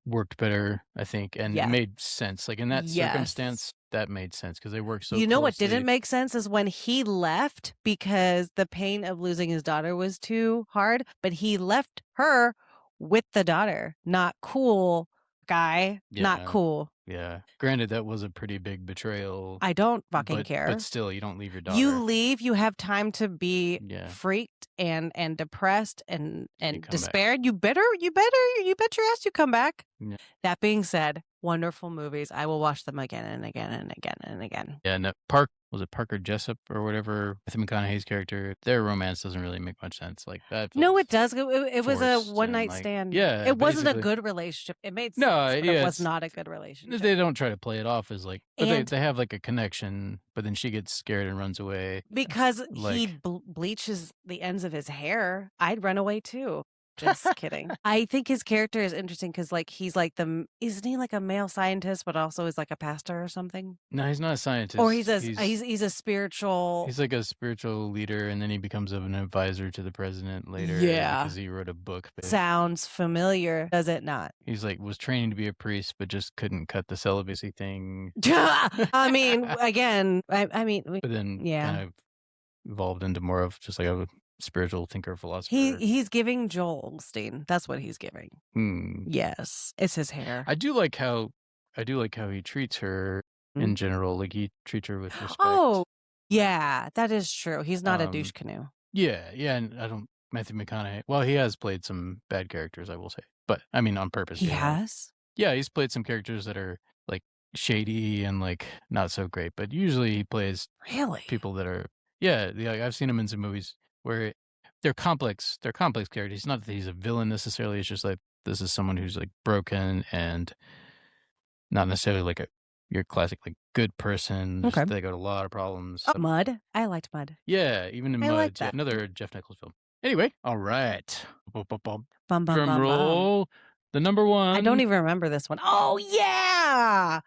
worked better, I think, and it made sense. Like in that circumstance, that made sense because they worked so. You know what closely. didn't make sense is when he left because the pain of losing his daughter was too hard, but he left her with the daughter. Not cool, guy. Not cool. Yeah. Granted, that was a pretty big betrayal. I don't fucking care. But still, you don't leave your daughter. You leave. You have time to be freaked and depressed and despaired. You bet your ass you come back. Yeah. That being said, wonderful movies. I will watch them again and again and again and again. Yeah. No, was it Parker Jessup or whatever? Matthew McConaughey's character. Their romance doesn't really make much sense. Like that. No, it does. It was a one night stand. Yeah. It wasn't a good relationship. It made sense. But it was not a good relationship. They don't try to play it off as like, but they have like a connection. But then she gets scared and runs away because he bleaches the ends of his hair. I'd run away too. Just kidding. I think his character is interesting because, like, he's like isn't he like a male scientist, but also is like a pastor or something? No, he's not a scientist. Or he's a spiritual. He's like a spiritual leader, and then he becomes an advisor to the president later. Yeah, because he wrote a book. Sounds familiar, does it not? He's like was training to be a priest, but just couldn't cut the celibacy thing. I mean, again, I mean, but then kind of evolved into more of just like a spiritual thinker philosopher. He's giving Joel Osteen. That's what he's giving. Yes, it's his hair. I do like how he treats her in general. Like he treats her with respect. Oh, yeah, that is true. He's not a douche canoe. Yeah, and Matthew McConaughey. Well, he has played some bad characters, I will say, but I mean on purpose. He has. Yeah, he's played some characters that are like shady and like not so great, but usually he plays people that are. Yeah, I've seen him in some movies where they're complex characters. It's not that he's a villain necessarily. It's just like this is someone who's like broken and not necessarily like your classic like good person. Okay. They got a lot of problems. Oh, Mud. I liked Mud. Yeah, even in Mud. Like that. Another Jeff Nichols film. Anyway, all right. Bum, Drum roll. The number one. I don't even remember this one. Oh, yeah.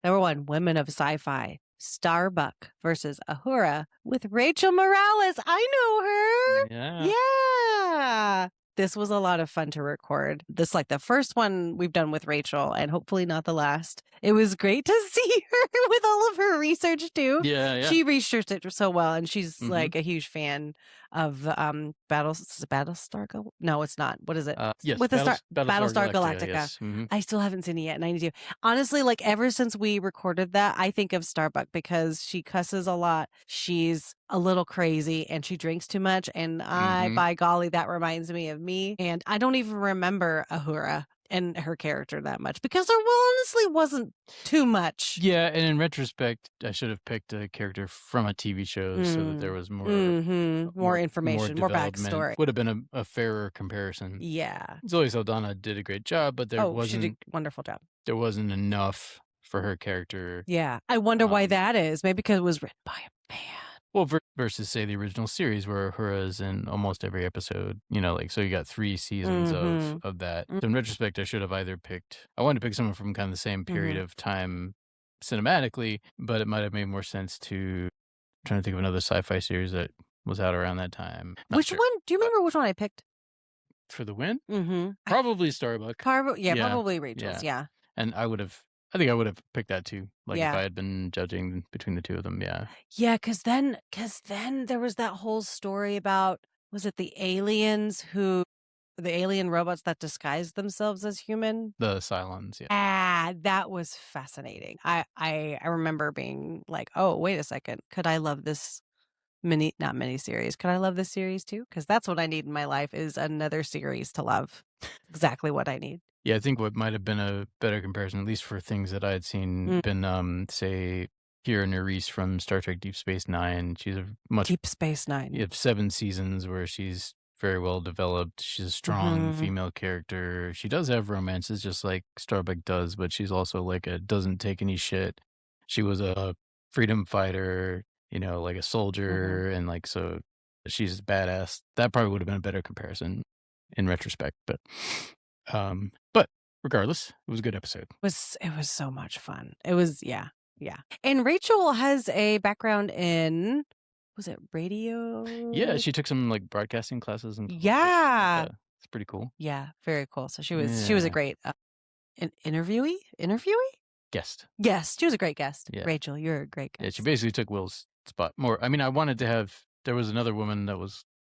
Number one, Women of Sci-Fi. Starbuck versus Ahura with Rachel Morales. I know her. Yeah. This was a lot of fun to record. This like the first one we've done with Rachel and hopefully not the last. It was great to see her with all of her research too. Yeah. She researched it so well and she's like a huge fan of Battlestar Gal. No, it's not. What is it? Yes, with Battlestar Galactica. Yes. I still haven't seen it yet and I need to. Honestly, like ever since we recorded that, I think of Starbuck because she cusses a lot. She's a little crazy and she drinks too much and by golly, that reminds me of me. And I don't even remember Ahura and her character that much because there honestly wasn't too much. Yeah, and in retrospect, I should have picked a character from a TV show so that there was more more information, more backstory. Would have been a fairer comparison. Yeah. Zoe Saldana did a great job, but she did a wonderful job. There wasn't enough for her character. Yeah. I wonder why that is. Maybe because it was written by a man. Well, versus say the original series where Ahura's in almost every episode, like so you got 3 seasons of that. So in retrospect, I should have either I wanted to pick someone from kind of the same period of time cinematically, but it might have made more sense to trying to think of another sci-fi series that was out around that time. Which one? Do you remember which one I picked? For the win? Probably Starbuck. Probably Rachel's. Yeah. And I think I would have picked that too. Like if I had been judging between the two of them, yeah. Yeah, because then there was that whole story about, was it the alien robots that disguised themselves as human? The Cylons, yeah. That was fascinating. I remember being like, oh, wait a second. Could I love this not mini series? Could I love this series too? Because that's what I need in my life is another series to love. Exactly what I need. Yeah, I think what might have been a better comparison, at least for things that I had seen, been say Kira Nerys from Star Trek Deep Space Nine. She's a much Deep Space Nine. You have 7 seasons where she's very well developed. She's a strong female character. She does have romances, just like Starbuck does, but she's also like doesn't take any shit. She was a freedom fighter, like a soldier, and like so she's badass. That probably would have been a better comparison in retrospect, but regardless, it was a good episode. It was so much fun. It was yeah. And Rachel has a background in, was it radio? Yeah, she took some like broadcasting classes and yeah, it's pretty cool. Yeah, very cool. So she was a great interviewee. Guest. Yes, she was a great guest. Yeah. Rachel, you're a great guest. Yeah, she basically took Will's spot more. I mean, I wanted to have. There was another woman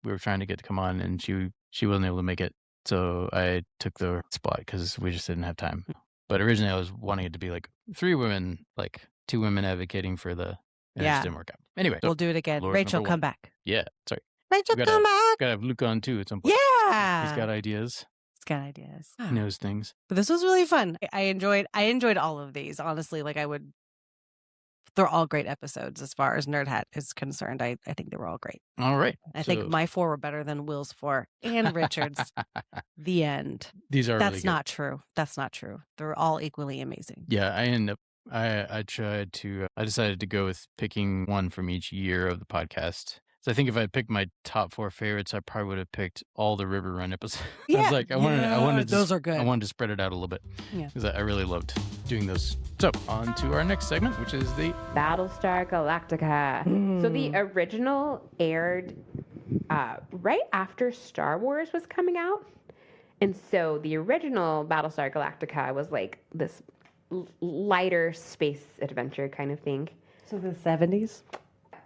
we were trying to get to come on, and she wasn't able to make it, so I took the spot because we just didn't have time. But originally, I was wanting it to be like 3 women, like 2 women advocating for the. And it just didn't work out. Anyway, we'll do it again. Lord Rachel, come back. Yeah, sorry. Rachel, come back. Gotta have Luke on too at some point. Yeah, he's got ideas. He knows things. But this was really fun. I enjoyed all of these. Honestly, like they're all great episodes as far as Nerdhat is concerned. I think they were all great. All right. I think my 4 were better than Will's 4 and Richard's. The end. These are That's really not true. That's not true. They're all equally amazing. Yeah, I decided to go with picking one from each year of the podcast. So I think if I picked my top 4 favorites, I probably would have picked all the River Run episodes. Yeah. I was like, I wanted to, those are good. I wanted to spread it out a little bit. Yeah. Because I really loved doing those. So on to our next segment, which is the Battlestar Galactica. So the original aired right after Star Wars was coming out. And so the original Battlestar Galactica was like this lighter space adventure kind of thing. So the 70s?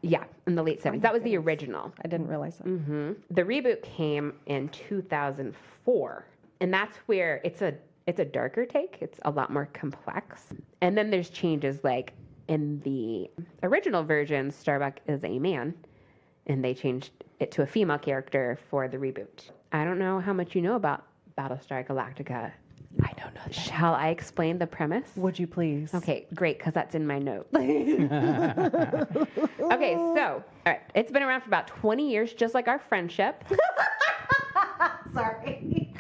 Yeah, in the late 70s. That was the original. I didn't realize that. Mm-hmm. The reboot came in 2004, and that's where it's a darker take. It's a lot more complex. And then there's changes like in the original version, Starbuck is a man, and they changed it to a female character for the reboot. I don't know how much you know about Battlestar Galactica. I don't know. Shall I explain the premise? Would you please? Okay, great, because that's in my note. Okay, so, all right, it's been around for about 20 years, just like our friendship. Sorry.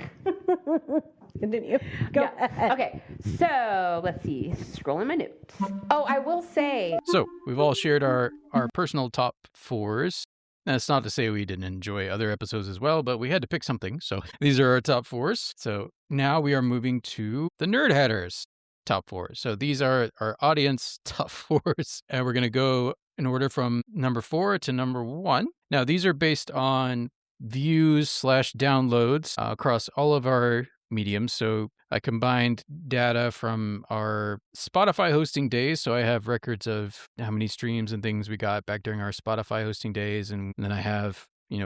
Continue. Go ahead. Okay, so let's see. Scrolling my notes. Oh, I will say. So we've all shared our personal top 4s. That's not to say we didn't enjoy other episodes as well, but we had to pick something. So these are our top 4s. So now we are moving to the Nerd Hatters top 4. So these are our audience top 4s. And we're going to go in order from number 4 to number 1. Now, these are based on views/downloads across all of our mediums. So I combined data from our Spotify hosting days. So I have records of how many streams and things we got back during our Spotify hosting days. And then I have,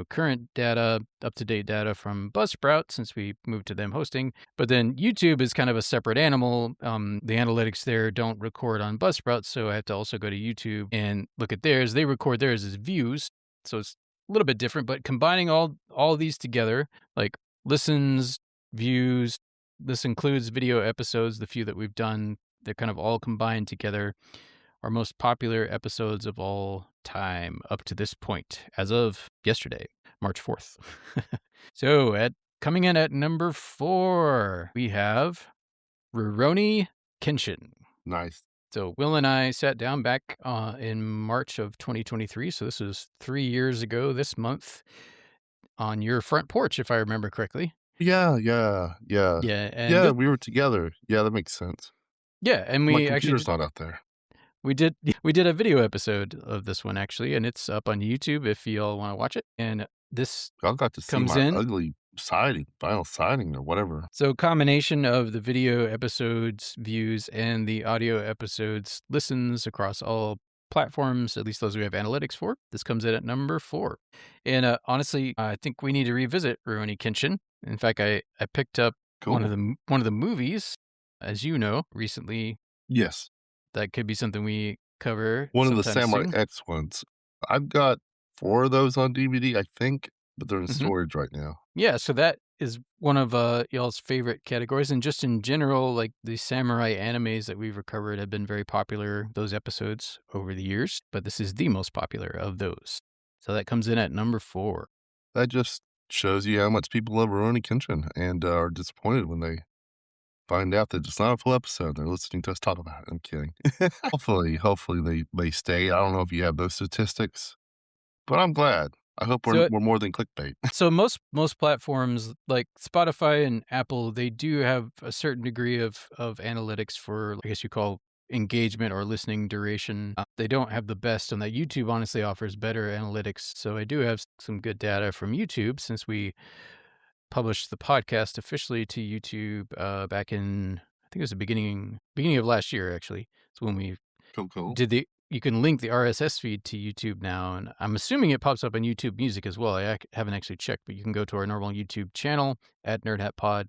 current data, up-to-date data from Buzzsprout since we moved to them hosting. But then YouTube is kind of a separate animal. The analytics there don't record on Buzzsprout. So I have to also go to YouTube and look at theirs. They record theirs as views. So it's a little bit different, but combining all these together, like listens, views, this includes video episodes, the few that we've done, they're kind of all combined together. Our most popular episodes of all time up to this point, as of yesterday, March 4th. So coming in at number 4, we have Rurouni Kenshin. Nice. So Will and I sat down back in March of 2023. So this was 3 years ago this month on your front porch, if I remember correctly. Yeah. And we were together. Yeah, that makes sense. Yeah, and My we computer's actually not out there. we did a video episode of this one actually, and it's up on YouTube if you all want to watch it. And this Y'all got to see comes my in. ugly vinyl siding or whatever. So combination of the video episodes views and the audio episodes listens across all platforms, at least those we have analytics for. This comes in at number 4. And honestly, I think we need to revisit Rurouni Kenshin. In fact, I picked up one of the movies, as you know, recently. Yes. That could be something we cover. One of the sometime Samurai soon. X ones. I've got 4 of those on DVD, I think, but they're in Mhm. storage right now. Yeah, so that is one of y'all's favorite categories, and just in general, like the samurai animes that we've recovered have been very popular, those episodes over the years, but this is the most popular of those. So that comes in at number 4. That just shows you how much people love Rurouni Kenshin and are disappointed when they find out that it's not a full episode. They're listening to us talk about it. I'm kidding. hopefully they stay. I don't know if you have those statistics, but I'm glad. I hope we're more than clickbait. So most platforms like Spotify and Apple, they do have a certain degree of analytics for, I guess you call, engagement or listening duration. They don't have the best on that. YouTube honestly offers better analytics. So I do have some good data from YouTube since we published the podcast officially to YouTube back in, I think it was the beginning of last year, actually. It's when we cool. did you can link the RSS feed to YouTube now, and I'm assuming it pops up on YouTube Music as well. I haven't actually checked, but you can go to our normal YouTube channel at Nerdhat Pod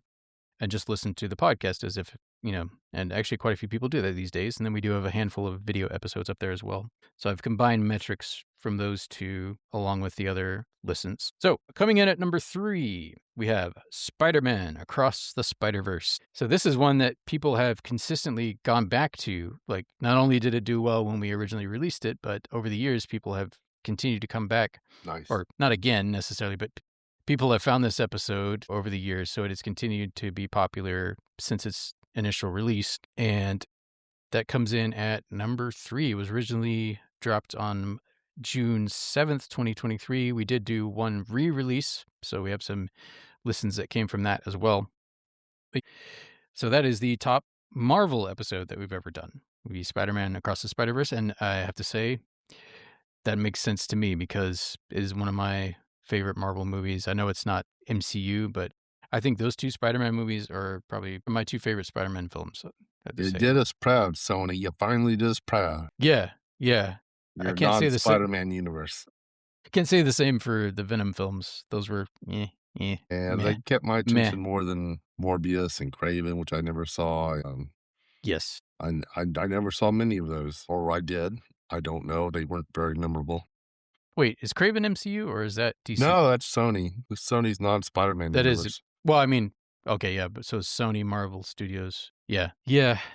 and just listen to the podcast as if, and actually quite a few people do that these days. And then we do have a handful of video episodes up there as well. So I've combined metrics from those two along with the other listens. So coming in at number 3, we have Spider-Man Across the Spider-Verse. So this is one that people have consistently gone back to. Like, not only did it do well when we originally released it, but over the years, people have continued to come back. Nice. Or not again necessarily, but people have found this episode over the years, so it has continued to be popular since its initial release. And that comes in at number 3. It was originally dropped on June 7th, 2023. We did do one re-release, so we have some listens that came from that as well. So that is the top Marvel episode that we've ever done. We Spider-Man Across the Spider-Verse, and I have to say that makes sense to me because it is one of my favorite Marvel movies. I know it's not MCU, but I think those 2 Spider-Man movies are probably my 2 favorite Spider-Man films. You did us proud, Sony. You finally did us proud. Yeah. I can't say the Spider-Man universe. I can't say the same for the Venom films. Those were And they kept my attention more than Morbius and Craven, which I never saw. Yes. I never saw many of those, or I did. I don't know. They weren't very memorable. Wait, is Craven MCU or is that DC? No, that's Sony. Sony's not Spider-Man universe. Is, well, I mean, okay, yeah, but so Sony Marvel Studios. Yeah.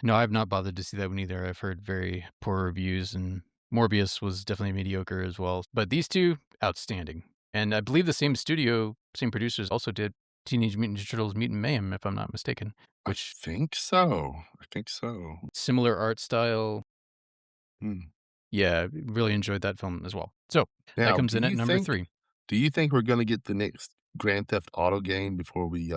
No, I've not bothered to see that one either. I've heard very poor reviews, and Morbius was definitely mediocre as well. But these 2, outstanding. And I believe the same producers also did Teenage Mutant Ninja Turtles Mutant Mayhem, if I'm not mistaken. Which I think so. Similar art style. Yeah, really enjoyed that film as well. So now, that comes in at number 3. Do you think we're going to get the next Grand Theft Auto game before we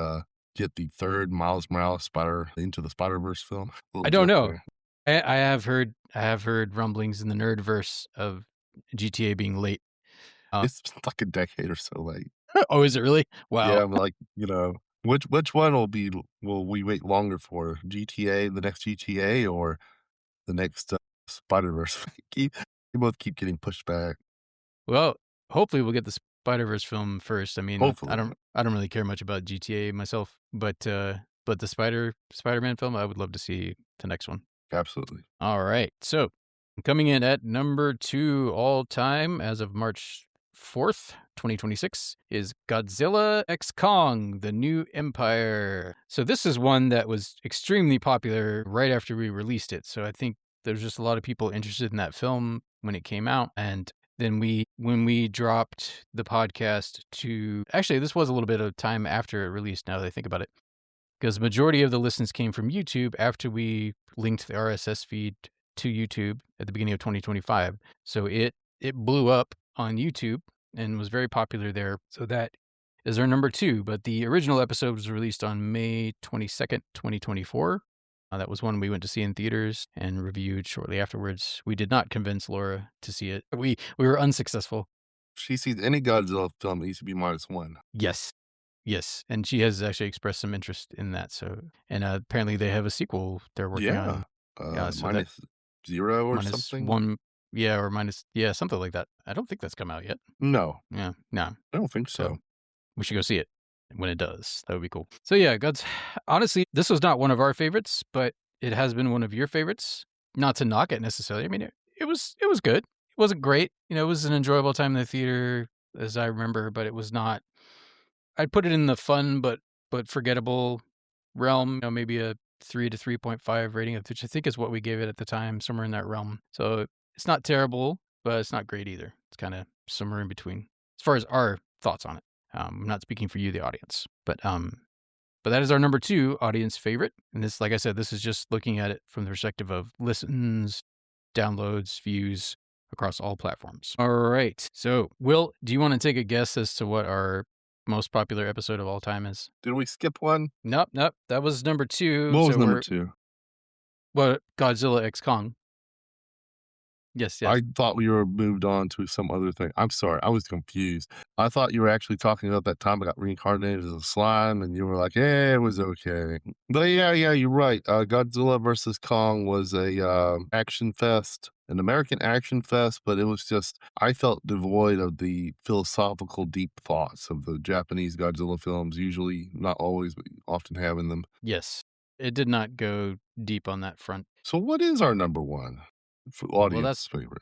get the 3rd Miles Morales Spider Into the Spider-Verse film? I don't know. I have heard rumblings in the Nerdverse of GTA being late. It's like a decade or so late. Oh, is it really? Wow. Yeah, I'm like, which one will we wait longer for? GTA, the next GTA, or the next Spider-Verse? They both keep getting pushed back. Well, hopefully we'll get the Spider-Verse film first. I mean, hopefully. I don't really care much about GTA myself, but the Spider-Man film, I would love to see the next one. Absolutely. All right. So coming in at number 2 all time as of March 4th, 2026 is Godzilla x Kong, The New Empire. So this is one that was extremely popular right after we released it. So I think there's just a lot of people interested in that film when it came out. And then when we dropped the podcast actually, this was a little bit of time after it released, now that I think about it, because the majority of the listens came from YouTube after we linked the RSS feed to YouTube at the beginning of 2025. So it blew up on YouTube and was very popular there. So that is our number 2. But the original episode was released on May 22nd, 2024. That was one we went to see in theaters and reviewed shortly afterwards. We did not convince Laura to see it. We were unsuccessful. She sees any Godzilla film, it needs to be -1. Yes. And she has actually expressed some interest in that. So, and apparently they have a sequel they're working on. So -0 or something? 1, or minus, something like that. I don't think that's come out yet. No. Yeah, no. I don't think so. We should go see it when it does. That would be cool. So yeah, honestly, this was not one of our favorites, but it has been one of your favorites. Not to knock it necessarily. I mean, it was good. It wasn't great. It was an enjoyable time in the theater, as I remember, but it was not. I'd put it in the fun but but forgettable realm. Maybe a 3 to 3.5 rating, which I think is what we gave it at the time, somewhere in that realm. So it's not terrible, but it's not great either. It's kind of somewhere in between as far as our thoughts on it. I'm not speaking for you, the audience, but that is our number 2 audience favorite. And this, like I said, this is just looking at it from the perspective of listens, downloads, views across all platforms. All right. So, Will, do you want to take a guess as to what our most popular episode of all time is? Did we skip one? Nope. That was number 2. What was number 2? Well, Godzilla X Kong. Yes. I thought we were moved on to some other thing. I'm sorry. I was confused. I thought you were actually talking about that time I got reincarnated as a slime, and you were like, "Yeah, it was okay." But yeah, you're right. Godzilla versus Kong was a action fest, an American action fest, but it was just, I felt devoid of the philosophical deep thoughts of the Japanese Godzilla films, usually, not always, but often have in them. Yes. It did not go deep on that front. So what is our number 1? For audience favorite.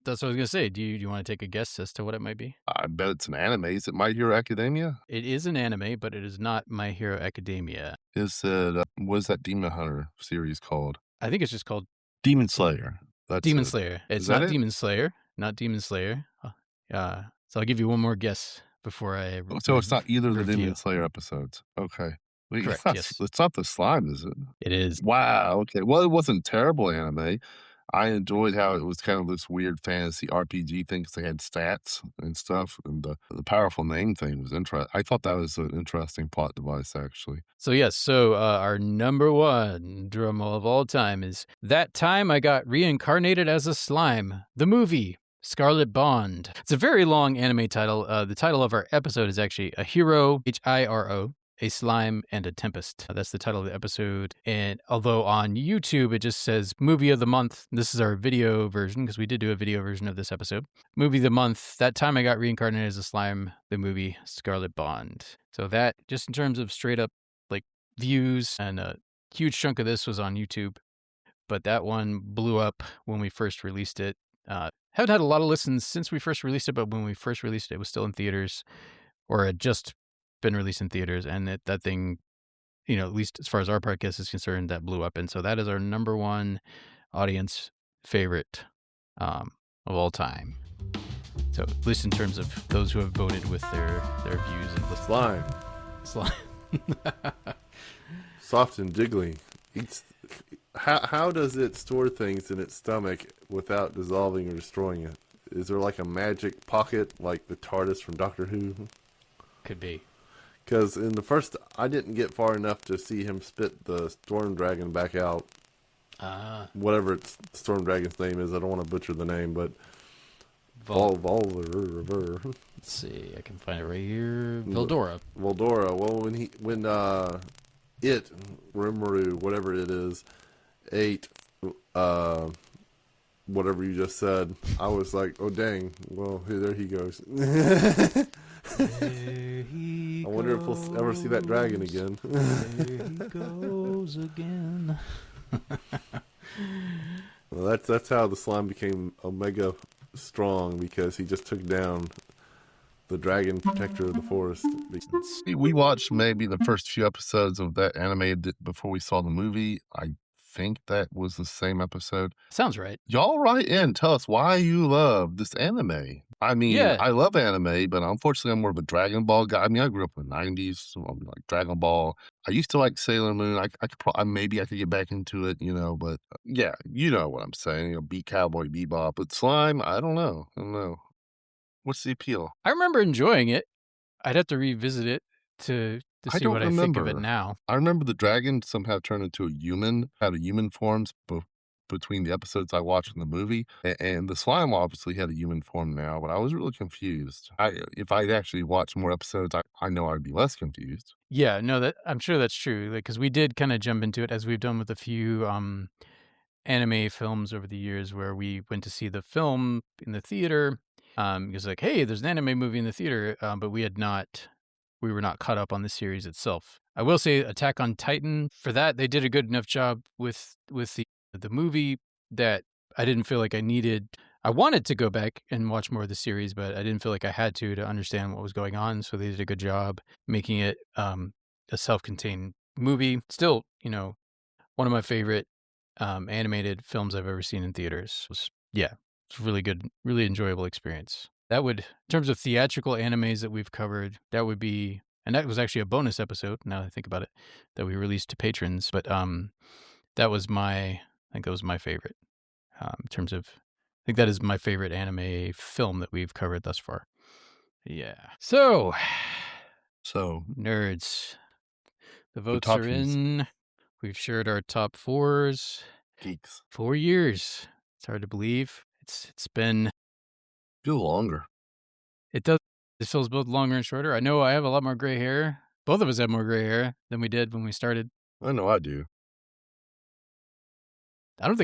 That's what I was going to say. Do you want to take a guess as to what it might be? I bet it's an anime. Is it My Hero Academia? It is an anime, but it is not My Hero Academia. Is it, what is that Demon Hunter series called? I think it's just called Demon Slayer. That's Demon it. Slayer. It's not Demon Slayer. Not Demon Slayer. So I'll give you one more guess before I. So it's not either of the Demon Slayer episodes. Okay. Wait, correct. Yes. It's not the slime, is it? It is. Wow. Okay. Well, it wasn't terrible anime. I enjoyed how it was kind of this weird fantasy RPG thing because they had stats and stuff. And the powerful name thing was interesting. I thought that was an interesting plot device, actually. So, yes. Our number 1 drum roll of all time is That Time I Got Reincarnated as a Slime, the movie. Scarlet Bond. It's a very long anime title. The title of our episode is actually A Hero, Hiro, a Slime, and a Tempest. That's the title of the episode. And although on YouTube it just says Movie of the Month, this is our video version because we did do a video version of this episode. Movie of the Month, That Time I Got Reincarnated as a Slime, the movie Scarlet Bond. So that, just in terms of straight up like views, and a huge chunk of this was on YouTube, but that one blew up when we first released it. Haven't had a lot of listens since we first released it, but when we first released it, it was still in theaters, or had just been released in theaters, and that thing, at least as far as our podcast is concerned, that blew up. And so that is our number 1 audience favorite of all time. So at least in terms of those who have voted with their views and Slime. Soft and jiggly. How does it store things in its stomach without dissolving or destroying it? Is there like a magic pocket like the TARDIS from Doctor Who? Could be. Because in the first, I didn't get far enough to see him spit the storm dragon back out. Whatever storm dragon's name is, I don't want to butcher the name, but Let's see, I can find it right here. Veldora. Well, when Rimuru, whatever it is, ate whatever you just said, I was like, oh dang, well, there he goes. I wonder if we'll ever see that dragon again. There he goes again. Well, that's how the slime became Omega strong, because he just took down the dragon protector of the forest. We watched maybe the first few episodes of that anime before we saw the movie. I think that was the same episode. Sounds right. Y'all write in, tell us why you love this anime. I mean, yeah. I love anime, but unfortunately I'm more of a Dragon Ball guy. I mean, I grew up in the 90s, so I'm like Dragon Ball. I used to like Sailor Moon. I could maybe I could get back into it, but yeah, you know what I'm saying. Beat Cowboy Bebop. But Slime, I don't know. What's the appeal? I remember enjoying it. I'd have to revisit it to see what I think of it now. I remember the dragon somehow turned into a human, had a human forms between the episodes I watched in the movie, and the slime obviously had a human form now, but I was really confused. If I'd actually watched more episodes, I know I'd be less confused. Yeah, no, I'm sure that's true, because we did kind of jump into it, as we've done with a few anime films over the years, where we went to see the film in the theater. It was like, hey, there's an anime movie in the theater, but we were not caught up on the series itself. I will say Attack on Titan, for that, they did a good enough job with the movie that I didn't feel like I needed. I wanted to go back and watch more of the series, but I didn't feel like I had to understand what was going on. So they did a good job making it a self-contained movie. Still, one of my favorite animated films I've ever seen in theaters. It's a really good, really enjoyable experience. That would, in terms of theatrical animes that we've covered, that would be, and that was actually a bonus episode, now that I think about it, that we released to patrons. But that was I think that was my favorite. In terms of, I think that is my favorite anime film that we've covered thus far. Yeah. So, nerds, the votes are in. We've shared our top fours. Geeks. 4 years. It's hard to believe. It's been. Feel longer. It does. It feels both longer and shorter. I know I have a lot more gray hair. Both of us have more gray hair than we did when we started. I know I do. I don't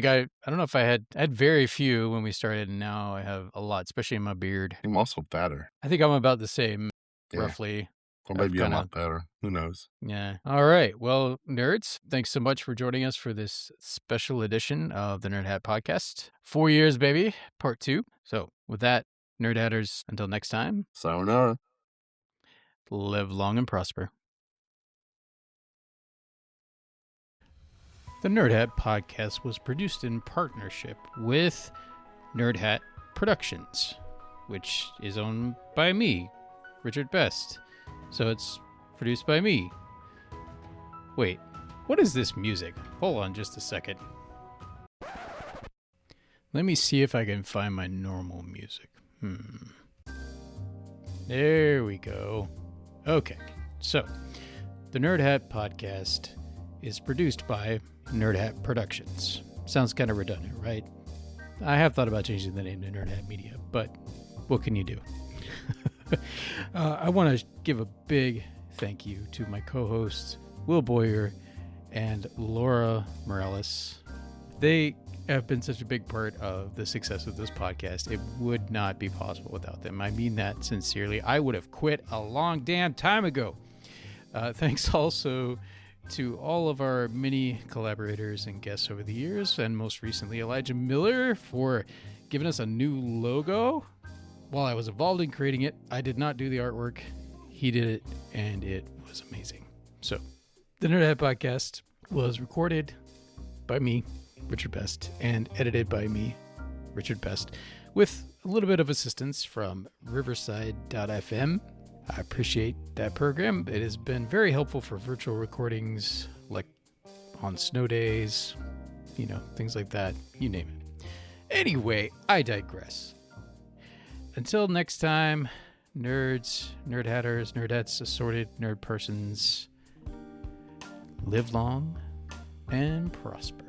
know if I had very few when we started, and now I have a lot, especially in my beard. I'm also fatter. I think I'm about the same, roughly. Or maybe I'm not better. Who knows? Yeah. All right. Well, nerds, thanks so much for joining us for this special edition of the Nerdhat podcast. 4 years, baby. Part 2. So with that, Nerdhatters, until next time. Sayonara. Live long and prosper. The Nerdhat podcast was produced in partnership with Nerdhat Productions, which is owned by me, Richard Best. So it's produced by me. Wait, what is this music? Hold on just a second. Let me see if I can find my normal music. There we go. Okay, so the Nerdhat podcast is produced by Nerdhat Productions. Sounds kind of redundant, right? I have thought about changing the name to Nerdhat Media, but what can you do? I want to give a big thank you to my co-hosts, Will Boyer and Laura Morales. They have been such a big part of the success of this podcast. It would not be possible without them. I mean that sincerely. I would have quit a long damn time ago. Thanks also to all of our many collaborators and guests over the years, and most recently Elijah Miller for giving us a new logo. While I was involved in creating it, I did not do the artwork. He did it, and it was amazing. So, the Nerdhat podcast was recorded by me, Richard Best, and edited by me, Richard Best, with a little bit of assistance from Riverside.fm. I appreciate that program. It has been very helpful for virtual recordings, like on snow days, things like that. You name it. Anyway, I digress. Until next time, nerds, nerdhatters, nerdhettes, assorted nerd persons, live long and prosper.